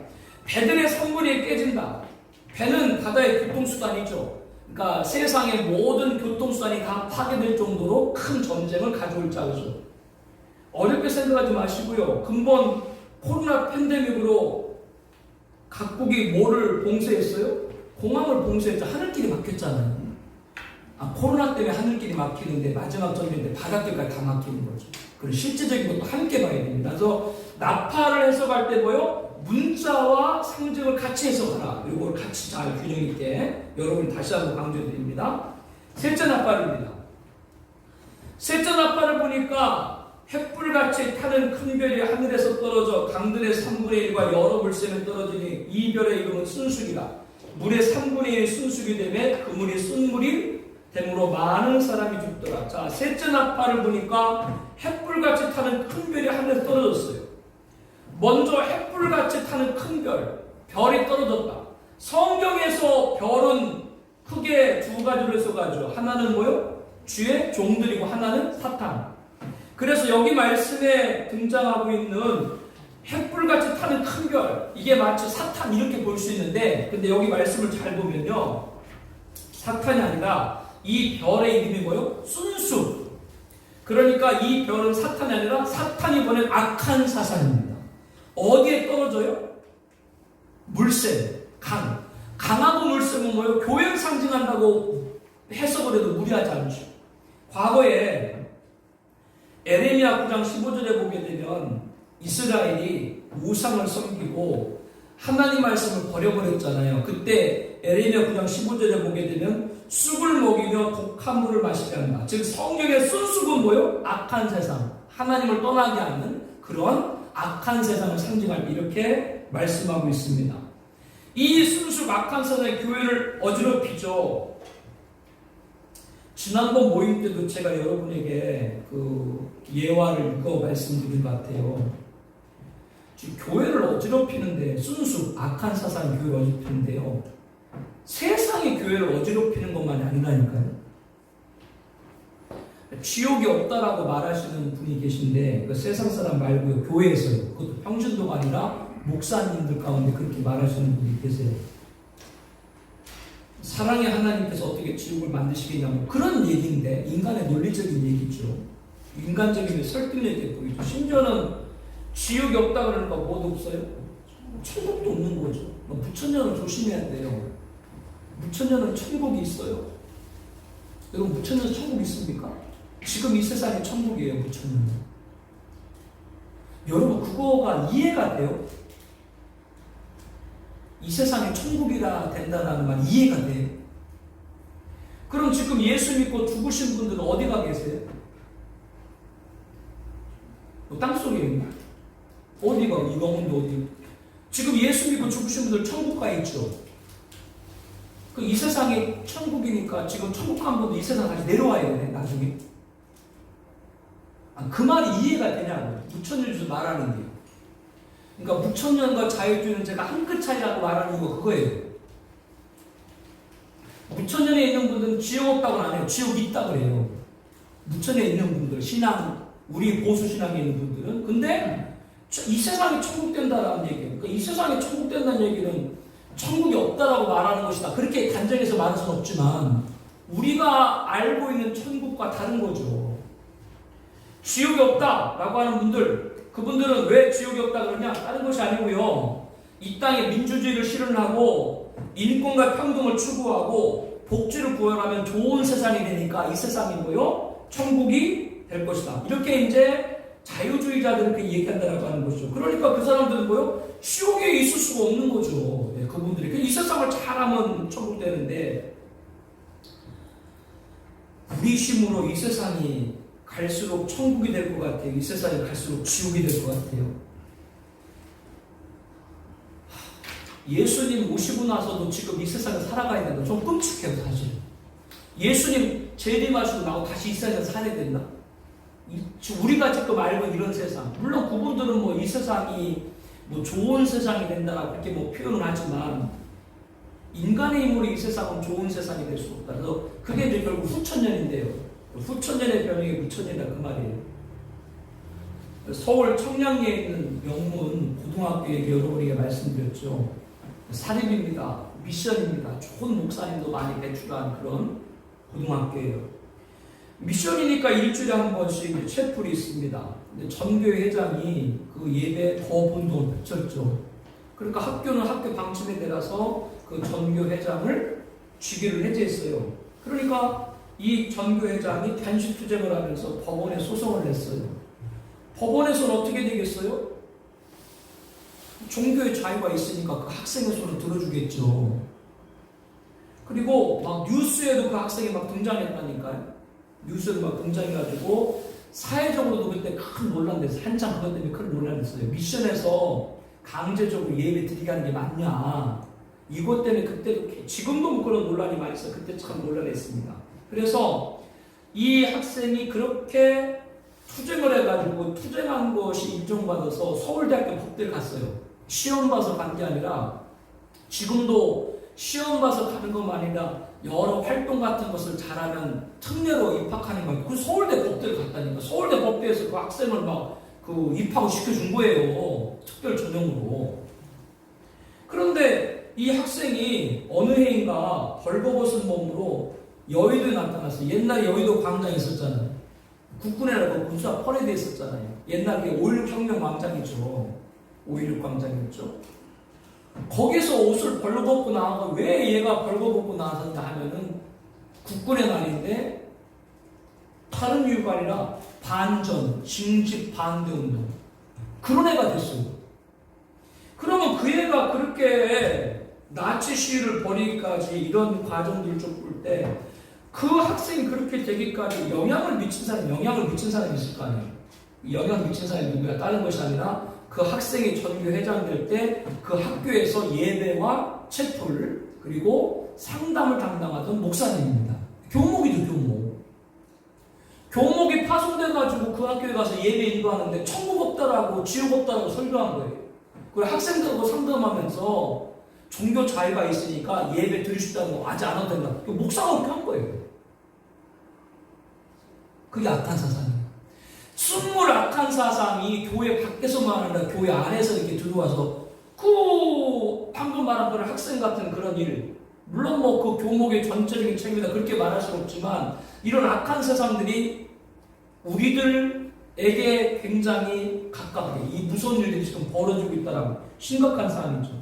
배들의 3분의 1 깨진다. 배는 바다의 교통수단이죠. 그러니까 세상의 모든 교통수단이 다 파괴될 정도로 큰 전쟁을 가져올 자죠. 어렵게 생각하지 마시고요. 근본 코로나 팬데믹으로 각국이 뭐를 봉쇄했어요? 공항을 봉쇄했죠. 하늘길이 막혔잖아요. 코로나 때문에 하늘길이 막히는데 마지막 전쟁인데 바닷길까지 다 막히는 거죠. 그리고 실제적인 것도 함께 봐야 됩니다. 그래서 나팔을 해석할 때 뭐요? 문자와 상징을 같이 해석하라. 이걸 같이 잘 균형 있게 여러분이 다시 한번 강조드립니다. 셋째 나팔입니다. 셋째 나팔을 보니까 횃불같이 타는 큰 별이 하늘에서 떨어져 강들의 3분의 1과 여러 물샘에 떨어지니 이 별의 이름은 순수기라. 물의 3분의 1이 순수기 때문에 그 물이 순물이 됨으로 많은 사람이 죽더라. 자, 셋째 나팔을 보니까 횃불같이 타는 큰 별이 하늘에서 떨어졌어요. 먼저 횃불같이 타는 큰 별이 떨어졌다. 성경에서 별은 크게 두 가지로 써가지고 하나는 뭐요? 주의 종들이고 하나는 사탄. 그래서 여기 말씀에 등장하고 있는 횃불같이 타는 큰 별, 이게 마치 사탄 이렇게 볼 수 있는데, 근데 여기 말씀을 잘 보면요, 사탄이 아니라 이 별의 이름이 뭐요? 순수. 그러니까 이 별은 사탄이 아니라 사탄이 보낸 악한 사상입니다. 어디에 떨어져요? 물샘, 강. 강하고 물샘은 뭐예요? 교회를 상징한다고 해석을 해도 무리하지 않죠. 과거에 에레미야 9장 15절에 보게 되면 이스라엘이 우상을 섬기고 하나님 말씀을 버려버렸잖아요. 그때 에레미야 9장 15절에 보게 되면 쑥을 먹이며 독한 물을 마시게 한다. 즉 성경의 순수은 뭐예요? 악한 세상, 하나님을 떠나게 하는 그런 악한 세상을 상징할 때 이렇게 말씀하고 있습니다. 이 순수 악한 세상의 교회를 어지럽히죠. 지난번 모임 때도 제가 여러분에게 그 예화를 읽어 말씀드린 것 같아요. 지금 교회를 어지럽히는데, 순수 악한 사상의 교회를 어지럽히는데요, 세상의 교회를 어지럽히는 것만이 아니라니까요. 지옥이 없다라고 말하시는 분이 계신데, 그 세상 사람 말고요, 교회에서요. 그것도 평신도가 아니라 목사님들 가운데 그렇게 말하시는 분이 계세요. 사랑의 하나님께서 어떻게 지옥을 만드시겠냐고, 그런 얘기인데, 인간의 논리적인 얘기죠. 인간적인 설득력이 보이죠. 심지어는 지옥이 없다 그러니까 뭐도 없어요? 천국도 없는 거죠. 무천년을 조심해야 돼요. 무천년은 천국이 있어요. 여러분, 무천년 천국 있습니까? 지금 이 세상이 천국이에요, 무천년. 여러분, 그거가 이해가 돼요? 이 세상이 천국이라 된다는 말 이해가 돼요? 그럼 지금 예수 믿고 죽으신 분들은 어디 가 계세요? 땅속에 있나? 어디가? 이 영혼도 어디? 지금 예수 믿고 죽으신 분들 천국 가 있죠? 그 이 세상이 천국이니까 지금 천국 한 분도 이 세상 다시 내려와야 되네, 나중에. 그 말이 이해가 되냐고. 무천년에서 말하는 게. 그러니까 무천년과 자유주의는 제가 한 끗 차이라고 말하는 이유가 그거예요. 무천년에 있는 분들은 지옥 없다고는 안 해요. 지옥 있다 그래요. 무천년에 있는 분들, 신앙, 우리 보수 신앙에 있는 분들은. 근데 이 세상이 천국 된다라는 얘기예요. 그러니까 이 세상이 천국 된다는 얘기는 천국이 없다라고 말하는 것이다. 그렇게 단정해서 말할 수는 없지만 우리가 알고 있는 천국과 다른 거죠. 지옥이 없다라고 하는 분들, 그분들은 왜 지옥이 없다 그러냐? 다른 것이 아니고요, 이 땅에 민주주의를 실현하고 인권과 평등을 추구하고 복지를 구현하면 좋은 세상이 되니까 이 세상이 뭐요? 천국이 될 것이다. 이렇게 이제 자유주의자들은 그렇게 얘기한다라고 하는 거죠. 그러니까 그 사람들은 뭐요? 지옥에 있을 수가 없는 거죠. 네, 그분들이. 이 세상을 잘하면 천국 되는데, 우리 힘으로 이 세상이 갈수록 천국이 될 것 같아요. 이 세상이 갈수록 지옥이 될 것 같아요. 예수님 오시고 나서도 지금 이 세상을 살아가야 된다. 좀 끔찍해요, 사실. 예수님 재림하시고 나고 다시 이 세상에 살아야 된다. 우리가 지금 알고 있는 이런 세상, 물론 그분들은 뭐 이 세상이 뭐 좋은 세상이 된다라고 그렇게 뭐 표현을 하지만, 인간의 힘으로 이 세상은 좋은 세상이 될 수 없다. 그래서 그게 이제 결국 후천년인데요. 후천년의 변형이 무천년이다, 그 말이에요. 서울 청량리에 있는 명문 고등학교에 여러분에게 말씀드렸죠. 사립입니다. 미션입니다. 좋은 목사님도 많이 배출한 그런 고등학교예요. 미션이니까 일주일에 한 번씩 채플이 있습니다. 근데 전교회 회장이 그 예배 거부운동을 펼쳤죠. 그러니까 학교는 학교 방침에 따라서 그 전교 회장을 직위를 해제했어요. 그러니까 이 전교 회장이 단식투쟁을 하면서 법원에 소송을 냈어요. 법원에서는 어떻게 되겠어요? 종교의 자유가 있으니까 그 학생의 손을 들어주겠죠. 그리고 막 뉴스에도 그 학생이 막 등장했다니까요. 뉴스에도 막 등장해가지고 사회적으로도 그때 큰 논란 됐어요. 한참 그것 때문에 큰 논란 됐어요. 미션에서 강제적으로 예배 드리게 하는 게 맞냐. 이것 때문에 그때도, 지금도 뭐 그런 논란이 많이 있어요. 그때 참 논란했습니다. 그래서 이 학생이 그렇게 투쟁을 해가지고 투쟁한 것이 인정받아서 서울대학교 법대를 갔어요. 시험 봐서 간 게 아니라 지금도 시험 봐서 가는 것만 아니라 여러 활동 같은 것을 잘하면 특례로 입학하는 거예요. 그 서울대 법대를 갔다니까. 서울대 법대에서 그 학생을 막 그 입학을 시켜준 거예요. 특별 전형으로. 그런데 이 학생이 어느 해인가 벌거벗은 몸으로 여의도에 나타났어요. 옛날에 여의도 광장 있었잖아요. 국군이라고 군사 퍼레이드 있었잖아요. 옛날에 5.16 혁명 광장이죠. 5.16 광장이었죠. 거기서 옷을 벌거벗고 나와서 왜 얘가 벌거벗고 나왔었냐 하면은 국군의 날인데 다른 이유가 아니라 반전, 징집 반대 운동 그런 애가 됐어요. 그러면 그 애가 그렇게 나치 시위를 벌이기까지 이런 과정들을 좀 볼 때 그 학생이 그렇게 되기까지 영향을 미친 사람이 있을 거 아니에요. 영향을 미친 사람이 누구야? 다른 것이 아니라 그 학생이 전교 회장 될 때 그 학교에서 예배와 채플 그리고 상담을 담당하던 목사님입니다. 교목이죠, 교목. 교목이 파손돼가지고 그 학교에 가서 예배 인도하는데 천국 없다라고 지옥 없다라고 설교한 거예요. 그리고 학생들하고 상담하면서 종교 자유가 있으니까 예배 드리고 싶다는 거 아직 안 와도 된다. 목사가 그렇게 한 거예요. 그게 악한 사상이에요. 순물 악한 사상이 교회 밖에서만 아니라 교회 안에서 이렇게 들어와서 그 방금 말한 그런 학생 같은 그런 일, 물론 뭐 그 교목의 전체적인 책임이다 그렇게 말할 수는 없지만 이런 악한 세상들이 우리들에게 굉장히 가깝게 이 무서운 일들이 지금 벌어지고 있다는 심각한 사안이죠.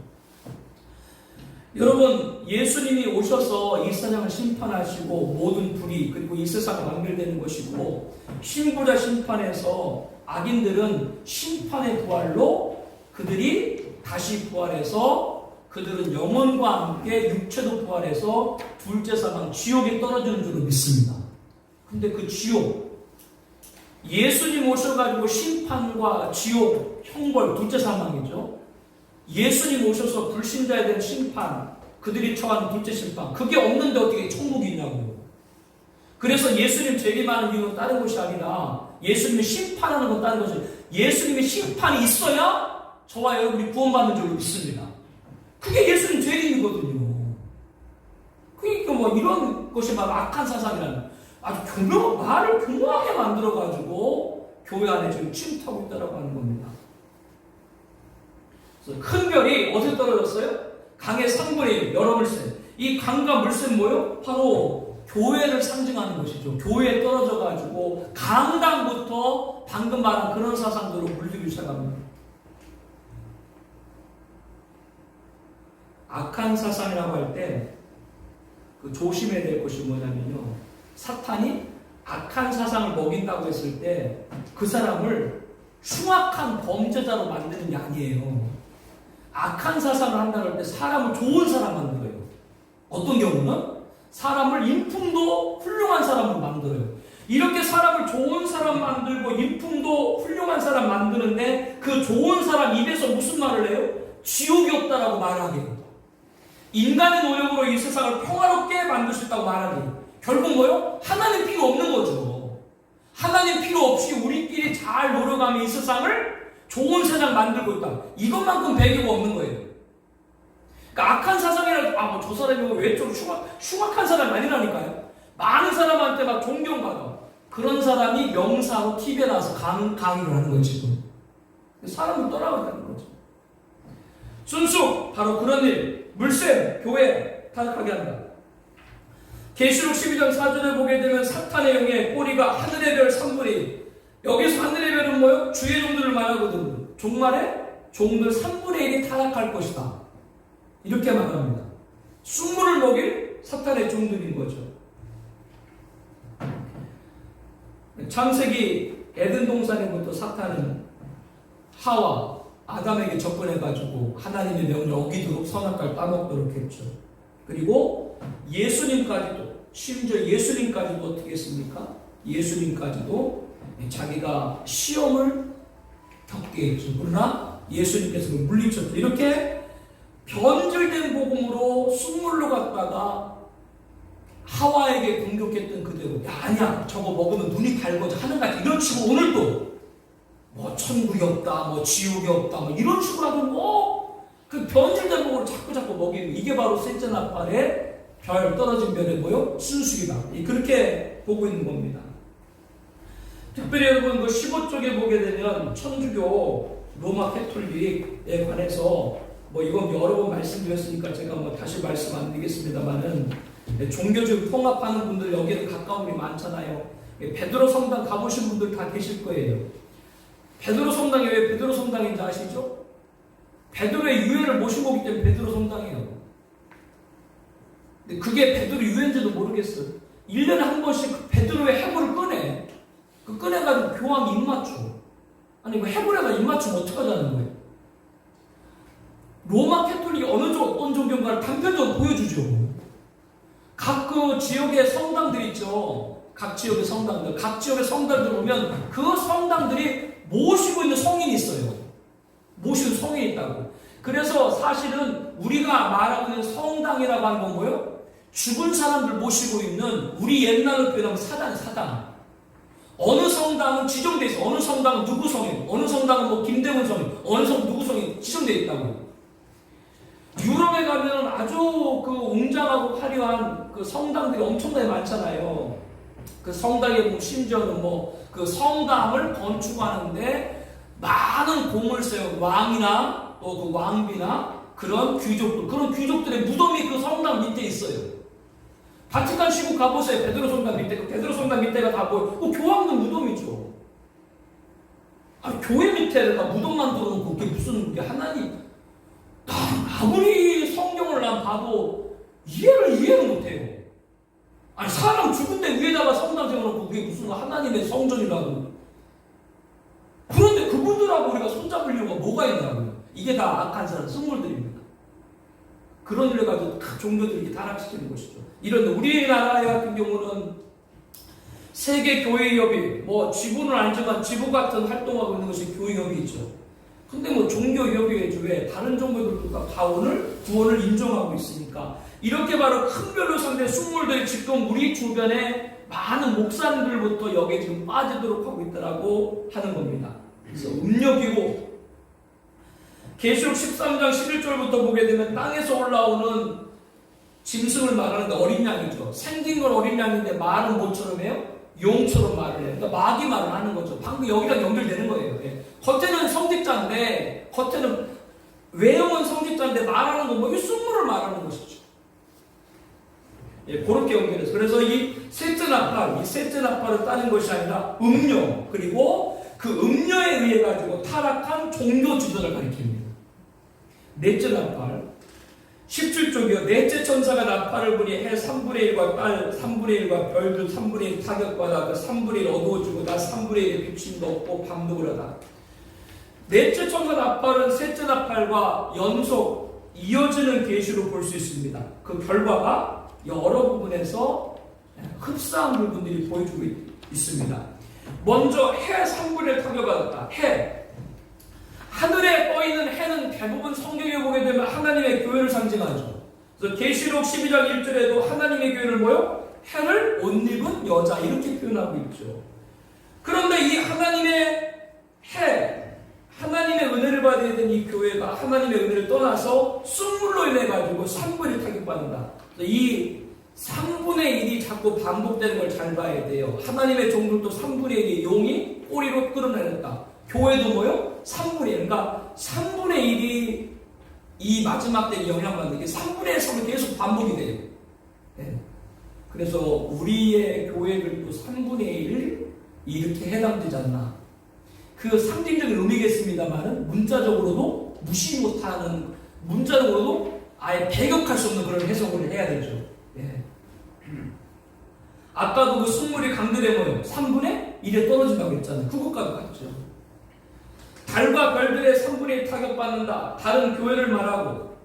여러분, 예수님이 오셔서 이 세상을 심판하시고 모든 불이 그리고 이 세상을 완결되는 것이고 신부자 심판에서 악인들은 심판의 부활로 그들이 다시 부활해서 그들은 영혼과 함께 육체도 부활해서 둘째 사망 지옥에 떨어지는 줄로 믿습니다. 근데 그 지옥 예수님 오셔가지고 심판과 지옥, 형벌, 둘째 사망이죠. 예수님 오셔서 불신자에 대한 심판, 그들이 처한 둘째 심판, 그게 없는데 어떻게 천국이 있냐고요. 그래서 예수님 재림하는 이유는 다른 것이 아니라 예수님이 심판하는 건 다른 것이 예수님의 심판이 있어야 저와 여러분이 구원받는 줄로 믿습니다. 그게 예수님 재림이거든요. 그러니까 뭐 이런 것이 막 악한 사상이라는 아주 말을 교묘하게 만들어가지고 교회 안에 지금 침투하고 있다고 하는 겁니다. 그래서 큰 별이 어디에 떨어졌어요? 강의 3분의 1, 여러 물샘. 이 강과 물샘 뭐요? 바로 교회를 상징하는 것이죠. 교회에 떨어져가지고 강당부터 방금 말한 그런 사상들로 물리기 시작합니다. 악한 사상이라고 할 때 그 조심해야 될 것이 뭐냐면요. 사탄이 악한 사상을 먹인다고 했을 때 그 사람을 흉악한 범죄자로 만드는 게 아니에요. 악한 사상을 한다고 할 때 사람을 좋은 사람 만들어요. 어떤 경우는 사람을 인품도 훌륭한 사람으로 만들어요. 이렇게 사람을 좋은 사람 만들고 인품도 훌륭한 사람 만드는데 그 좋은 사람 입에서 무슨 말을 해요? 지옥이 없다라고 말하게 해요. 인간의 노력으로 이 세상을 평화롭게 만들 수 있다고 말하기. 결국 뭐요? 하나님 필요 없는 거죠. 하나님 필요 없이 우리끼리 잘 노력하면 이 세상을 좋은 세상 만들고 있다. 이것만큼 배교가 없는 거예요. 그러니까 악한 사상이라 저 사람이 왜 좀 흉악한 사람이 아니라니까요. 많은 사람한테 막 존경받아. 그런 사람이 명사로 TV에 나와서 강의를 하는 거예요 지금. 사람을 떠나간다는 거죠. 순수 바로 그런 일. 물샘, 교회 타락하게 한다. 계시록 12장 4절을 보게 되면 사탄의 영의 꼬리가 하늘의 별 3분의 1. 여기서 하늘의 별은 뭐요? 주의 종들을 말하거든요. 종말에 종들 3분의 1이 타락할 것이다. 이렇게 말합니다. 순물을 먹일 사탄의 종들인 거죠. 창세기 에덴 동산에부터 사탄은 하와 아담에게 접근해가지고 하나님의 명령을 어기도록 선악과를 따먹도록 했죠. 그리고 예수님까지도 심지어 예수님까지도 어떻게 했습니까? 예수님까지도 자기가 시험을 겪게 했죠. 그러나 예수님께서 물리쳤죠. 이렇게 변질된 복음으로 순물로 갔다가 하와에게 공격했던 그대로 아니야 저거 먹으면 눈이 밝아져 하는같이 이런 식으로 오늘도 뭐 천국이 없다, 뭐 지옥이 없다, 뭐 이런 식으로 하면 그 변질된 복을 자꾸 먹이는 이게 바로 셋째 나팔의 별 떨어진 별의 뭐요? 순수이다. 그렇게 보고 있는 겁니다. 특별히 여러분 그 15쪽에 보게 되면 천주교 로마 캐톨릭에 관해서 뭐 이건 여러 번 말씀드렸으니까 제가 뭐 다시 말씀 안 드리겠습니다만은 종교적 통합하는 분들 여기에는 가까운 분이 많잖아요. 베드로 성당 가보신 분들 다 계실 거예요. 베드로 성당이 왜 베드로 성당인지 아시죠? 베드로의 유해를 모신 거기 때문에 베드로 성당이에요. 근데 그게 베드로 유해인지도 모르겠어요. 1년에 한 번씩 그 베드로의 해골을 꺼내. 그 꺼내가지고 교황이 입맞춰. 아니 그 해골에다 입맞추면 어떡하자는 거예요? 로마 캐톨릭이 어떤 종교인가를 단편적으로 보여주죠. 각 그 지역의 성당들 있죠. 각 지역의 성당들 보면 그 성당들이 모시고 있는 성인이 있어요. 모시는 성인이 있다고. 그래서 사실은 우리가 말하고 있는 성당이라고 하는 건 뭐예요? 죽은 사람들 모시고 있는 우리 옛날로 표현하면 사당. 어느 성당은 지정돼 있어. 어느 성당은 누구 성인, 어느 성당은 뭐 김대문 성인, 어느 성 누구 성인 지정돼 있다고. 유럽에 가면 아주 그 웅장하고 화려한 그 성당들이 엄청나게 많잖아요. 그 성당에 보면 심지어는 뭐 그 성당을 건축하는데 많은 공을 세운 왕이나 또 그 왕비나 그런 귀족들의 무덤이 그 성당 밑에 있어요. 바티칸 시국 가보세요. 베드로 성당 밑에. 베드로 성당 밑에가 다 보여요. 교황은 무덤이죠. 아니, 교회 밑에다가 무덤만 들어놓고 그게 무슨 게 하나님. 아무리 성경을 난 봐도 이해를 못해요. 아니 사람 죽은데 위에다가 성당 세워놓고 그게 무슨 하나님의 성전이라고. 그런데 그분들하고 우리가 손잡으려고 뭐가 있냐고요. 이게 다 악한 사람 승물들입니다. 그런 일을 가지고 다 종교들이 타락시키는 것이죠. 이런데 우리나라 같은 경우는 세계교회협의, 뭐 지부는 아니지만 지부 같은 활동하고 있는 것이 교회협의 있죠. 근데 뭐 종교협의회죠. 왜? 다른 종교들도 다 구원을 인정하고 있으니까. 이렇게 바로 큰 별로 상대 숙물들이 지금 우리 주변에 많은 목사님들부터 여기에 지금 빠지도록 하고 있다라고 하는 겁니다. 그래서 음력이고, 계시록 13장 11절부터 보게 되면 땅에서 올라오는 짐승을 말하는데 어린 양이죠. 생긴 건 어린 양인데 말은 뭐처럼 해요? 용처럼 말을 해요. 그러니까 마귀 말을 하는 거죠. 방금 여기랑 연결되는 거예요. 예. 겉에는 성직자인데, 외형은 성직자인데 말하는 건 뭐, 이 숙물을 말하는 것이죠. 예, 그렇게 연결해서. 그래서 이 셋째 나팔을 따는 것이 아니라 음료, 그리고 그 음료에 의해 가지고 타락한 종교 지도를 가리킵니다. 넷째 나팔. 17쪽이요. 넷째 천사가 나팔을 부니 해 3분의 1과 딸 3분의 1과 별들 3분의 1 타격받아 그 3분의 1 어두워지고 나 3분의 1의 비침도 없고 밤도 그러다. 넷째 천사 나팔은 셋째 나팔과 연속 이어지는 계시로 볼 수 있습니다. 그 결과가 여러 부분에서 흡사한 부분들이 보여주고 있습니다. 먼저 해 3분의 1 타격받았다. 해. 하늘에 떠있는 해는 대부분 성경에 보게 되면 하나님의 교회를 상징하죠. 그래서 계시록 12장 1절에도 하나님의 교회를 뭐요? 해를 옷 입은 여자 이렇게 표현하고 있죠. 그런데 이 하나님의 해, 하나님의 은혜를 받아야 되는 이 교회가 하나님의 은혜를 떠나서 쑥물로 인해 가지고 3분의 1 타격받는다. 이 3분의 1이 자꾸 반복되는 걸 잘 봐야 돼요. 하나님의 종들도 3분의 1이 용이 꼬리로 끌어내렸다. 교회도 뭐요? 3분의 1. 그러니까 3분의 1이 이 마지막 때에 영향받는 게 3분의 1이 계속 반복이 돼요. 네. 그래서 우리의 교회들도 3분의 1 이렇게 해당되지 않나. 그 상징적인 의미겠습니다만은 문자적으로도 무시 못하는, 문자적으로도 아예 배격할 수 없는 그런 해석을 해야 되죠. 네. 아까도 그 순물이 강들에 뭐요? 3분의 1에 떨어진다고 했잖아요. 그것과도 같죠. 달과 별들의 3분의 1 타격받는다. 다른 교회를 말하고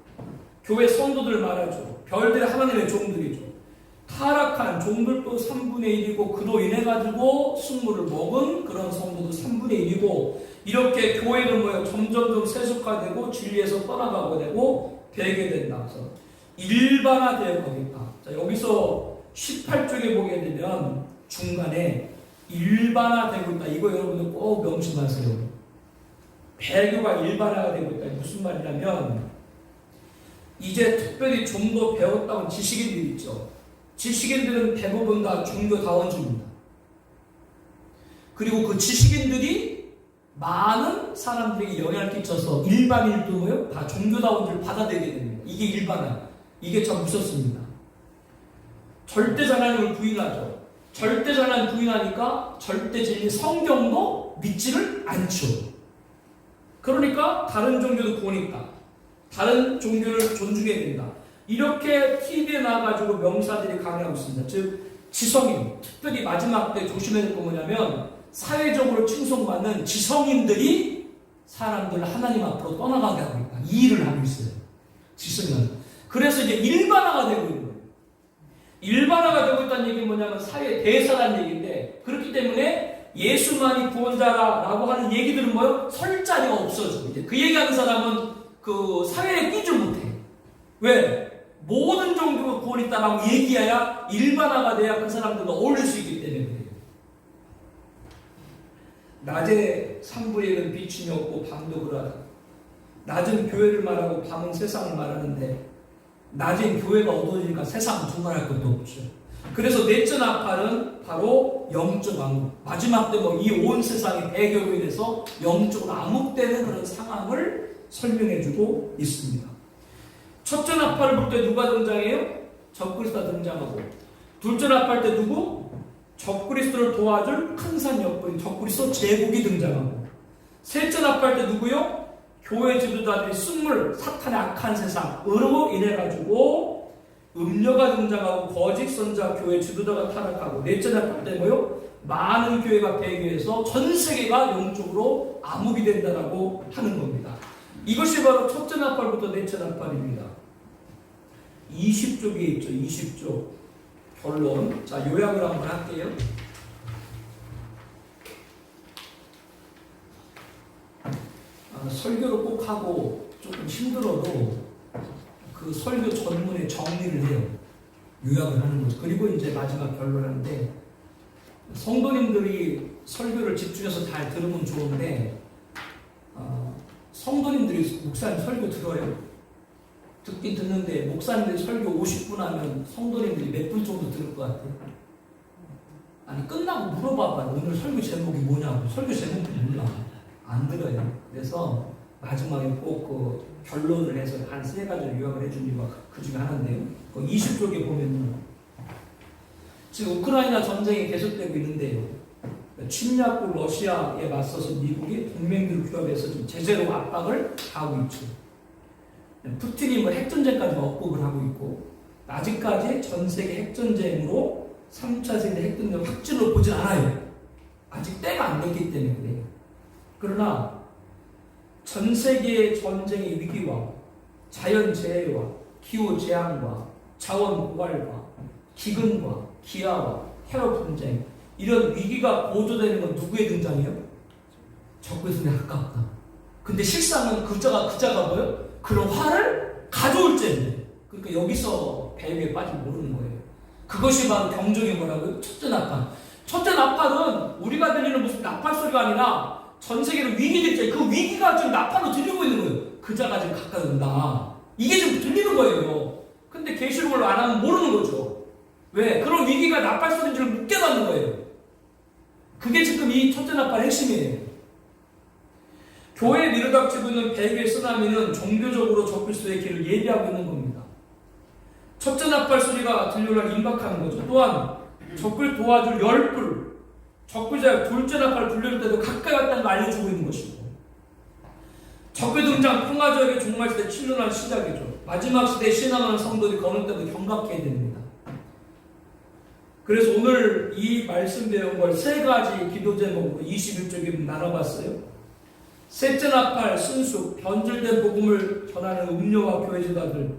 교회 성도들 말하죠. 별들의 하나님의 종들이죠. 타락한 종들도 3분의 1이고 그로 인해 가지고 순물을 먹은 그런 성도도 3분의 1이고 이렇게 교회는 뭐예요? 점점점 세속화되고 진리에서 떠나가고 되고 되게 된다. 그래서 일반화되어 가겠다. 자, 여기서 18쪽에 보게 되면 중간에 일반화되고 있다. 이거 여러분들 꼭 명심하세요. 배교가 일반화가 되고 있다. 무슨 말이냐면 이제 특별히 좀 더 배웠다고 지식인들이 있죠. 지식인들은 대부분 다 종교다원주입니다. 그리고 그 지식인들이 많은 사람들에게 영향을 끼쳐서 일반인도 뭐요? 다 종교다원주를 받아들이게 됩니다. 이게 일반화. 이게 참 무섭습니다. 절대적 하나님을 부인하죠. 절대적 하나님을 부인하니까 절대 진리 성경도 믿지를 않죠. 그러니까 다른 종교도 보니까 다른 종교를 존중해야 된다. 이렇게 TV에 나와가지고 명사들이 강요하고 있습니다. 즉 지성인, 특별히 마지막 때 조심해야 될 거 뭐냐면 사회적으로 칭송받는 지성인들이 사람들을 하나님 앞으로 떠나가게 하고 있다. 이 일을 하고 있어요. 지성인. 그래서 이제 일반화가 되고 있는 거예요. 일반화가 되고 있다는 얘기는 뭐냐면 사회 대사라는 얘기인데, 그렇기 때문에 예수만이 구원자라고 하는 얘기들은 뭐예요? 설 자리가 없어져. 이제 그 얘기하는 사람은 그 사회에 끼질 못해. 왜? 모든 종교가 구원이 있다라고 얘기해야 일반화가 돼야 그 사람들과 어울릴 수 있기 때문에 그래요. 낮에 산부에는 비춤이 없고 밤도 그러하다. 낮은 교회를 말하고 밤은 세상을 말하는데 낮엔 교회가 어두워지니까 세상은 두말할 것도 없죠. 그래서 넷째 나팔은 바로 영적 암흑. 마지막 때 뭐 이 온 세상의 배교로 인해서 영적으로 암흑되는 그런 상황을 설명해주고 있습니다. 첫째 나팔을 불 때 누가 등장해요? 적그리스도가 등장하고, 둘째 나팔 때 누구? 적그리스도를 도와줄 큰 산 옆구리 적그리스도 제국이 등장하고, 셋째 나팔 때 누구요? 교회 지도자들이 쓴물, 사탄의 악한 세상으로 인해가지고 음녀가 등장하고 거짓 선자 교회 지도자가 타락하고, 넷째 나팔 때 뭐요? 많은 교회가 배교해서 전 세계가 영적으로 암흑이 된다라고 하는 겁니다. 이것이 바로 첫째 나팔부터 넷째 나팔입니다. 20쪽에 있죠. 20쪽 결론. 자, 요약을 한번 할게요. 설교를 꼭 하고 조금 힘들어도 그 설교 전문의 정리를 해요. 요약을 하는 거죠. 그리고 이제 마지막 결론하는데, 성도님들이 설교를 집중해서 잘 들으면 좋은데 성도님들이 목사님 설교 들어요. 듣긴 듣는데 목사님들이 설교 50분 하면 성도님들이 몇 분 정도 들을 것 같아요? 아니 끝나고 물어봐봐요. 오늘 설교 제목이 뭐냐고. 설교 제목도 몰라. 안 들어요. 그래서 마지막에 꼭 그 결론을 해서 한 3가지를 요약을 해준 이유가 그 중에 하나인데요. 그 20쪽에 보면은 지금 우크라이나 전쟁이 계속되고 있는데요. 침략국 러시아에 맞서서 미국이 동맹들 규합해서 좀 제재로 압박을 하고 있죠. 푸틴이 뭐 핵전쟁까지 억곡을 하고 있고, 아직까지 전 세계 핵전쟁으로 3차 세계 핵전쟁 확진으로 보진 않아요. 아직 때가 안 됐기 때문에 그래요. 그러나 전 세계의 전쟁의 위기와 자연재해와 기후재앙과 자원 고갈과 기근과 기아와 테러 분쟁, 이런 위기가 고조되는 건 누구의 등장이에요? 적그리스도에 가깝다. 근데 실상은 그자가 뭐예요? 그런 화를 가져올 째인데, 그러니까 여기서 배후에 빠지면 모르는 거예요. 그것이 바로 경종이 뭐라고요? 첫째 나팔. 첫째 나팔은 우리가 들리는 무슨 나팔 소리가 아니라 전 세계로 위기가 있잖아요. 그 위기가 지금 나팔로 들리고 있는 거예요. 그자가 지금 가까이 온다. 이게 지금 들리는 거예요. 근데 계시록을 안 하면 모르는 거죠. 왜? 그런 위기가 나팔 소리인 줄 못 깨닫는 거예요. 그게 지금 이 첫째 나팔의 핵심이에요. 교회에 밀어닥치고 있는 배교의 쓰나미는 종교적으로 적그리스도의 길을 예비하고 있는 겁니다. 첫째 나팔 소리가 들려오라 임박하는 거죠. 또한 적을 도와줄 열불, 적그리스도의 둘째 나팔 불릴 때도 가까이 왔다는 걸 알려주고 있는 것이고, 적의 등장 평화적의 종말시대 7년한 시작이죠. 마지막 시대에 신앙하는 성도들이 거는 때도 경각해야 됩니다. 그래서 오늘 이 말씀 배운 걸 3가지 기도 제목으로 21쪽에 나눠봤어요. 셋째 나팔, 순수, 변질된 복음을 전하는 음료와 교회 지도자들,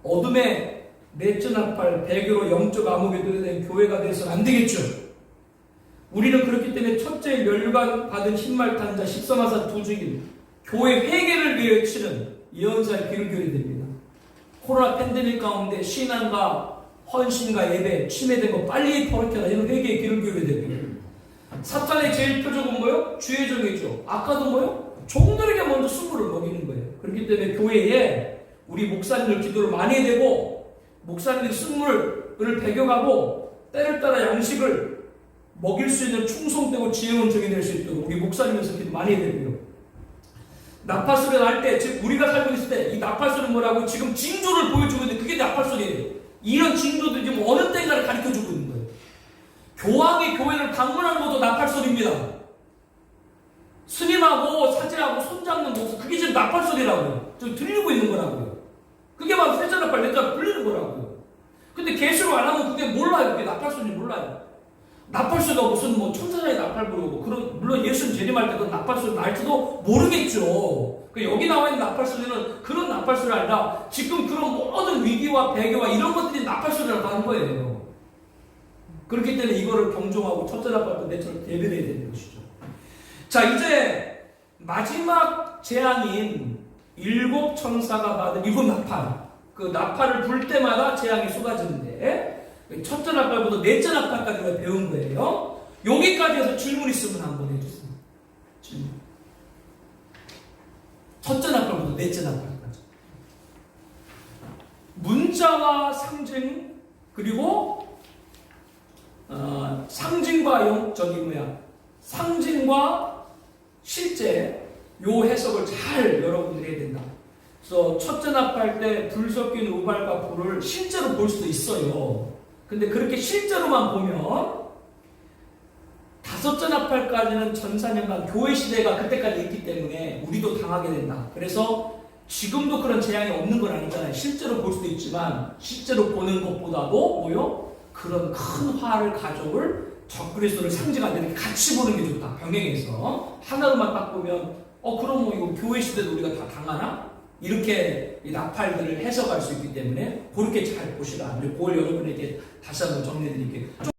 어둠의 넷째 나팔, 배교로 영적 암흑에 들여된 교회가 되어서는 안 되겠죠. 우리는 그렇기 때문에 첫째 멸관 받은 흰말탄 자 14마사 2주일 교회 회개를 위해 치는 예언사의 길을 교회야 됩니다. 코로나 팬데믹 가운데 신앙과 헌신과 예배 침해된 거 빨리 버릇해라. 이런 회개의 길을 교회야 됩니다. 사탄의 제일 표적은 뭐요? 주의 종이죠. 아까도 뭐요? 종들에게 먼저 승부를 먹이는 거예요. 그렇기 때문에 교회에 우리 목사님들 기도를 많이 해야 되고, 목사님들이 쓴물을 배겨가고 때를 따라 양식을 먹일 수 있는 충성되고 지혜로운 종이 될 수 있도록 우리 목사님에서 기도 많이 해야 되고요. 나팔소리가 날 때, 즉 우리가 살고 있을 때 이 나팔소리는 뭐라고? 지금 징조를 보여주고 있는데 그게 나팔소리예요. 이런 징조들이 지금 어느 때인가를 가르쳐주고 있는 거예요. 교황이 교회를 방문하는 것도 나팔소리입니다. 스님하고 사제하고 손잡는 목소리, 그게 지금 나팔소리라고요. 저 들리고 있는 거라고요. 그게 바로 셋째나팔, 넷째나팔 불리는 거라고요. 근데 개수를 안 하면 그게 몰라요. 그게 나팔소리 몰라요. 나팔소리가 무슨 뭐 천사장이 나팔 부르고, 그런, 물론 예수님 재림할 때 그 나팔소리 날지도 모르겠죠. 여기 나와 있는 나팔소리는 그런 나팔소리가 아니라 지금 그런 모든 위기와 배교와 이런 것들이 나팔소리라고 하는 거예요. 그렇기 때문에 이거를 경종하고 첫째 나팔도 넷째나팔 대변해야 되는 것이죠. 자, 이제 마지막 재앙인 일곱 천사가 받은 일곱 나팔, 그 나팔을 불 때마다 재앙이 쏟아지는데 첫째 나팔부터 넷째 나팔까지 우리가 배운 거예요. 여기까지 해서 질문 있으면 한번 해주세요. 질문. 첫째 나팔부터 넷째 나팔까지. 문자와 상징, 그리고 상징과 상징과 실제 요 해석을 잘 여러분들이 해야 된다. 그래서 첫째 나팔 때 불 섞인 우발과 불을 실제로 볼 수도 있어요. 근데 그렇게 실제로만 보면 다섯째 나팔까지는 전사년간 교회 시대가 그때까지 있기 때문에 우리도 당하게 된다. 그래서 지금도 그런 재앙이 없는 건 아니잖아요. 실제로 볼 수도 있지만 실제로 보는 것보다도 뭐요? 그런 큰 화를 가져올 적그리스도를 상징하는 게 같이 보는 게 좋다. 병행해서 하나로만 딱 보면 그럼 뭐 이거 교회 시대도 우리가 다 당하나? 이렇게 이 나팔들을 해석할 수 있기 때문에 그렇게 잘 보시라. 그걸 여러분에게 다시 한번 정리해 드릴게요.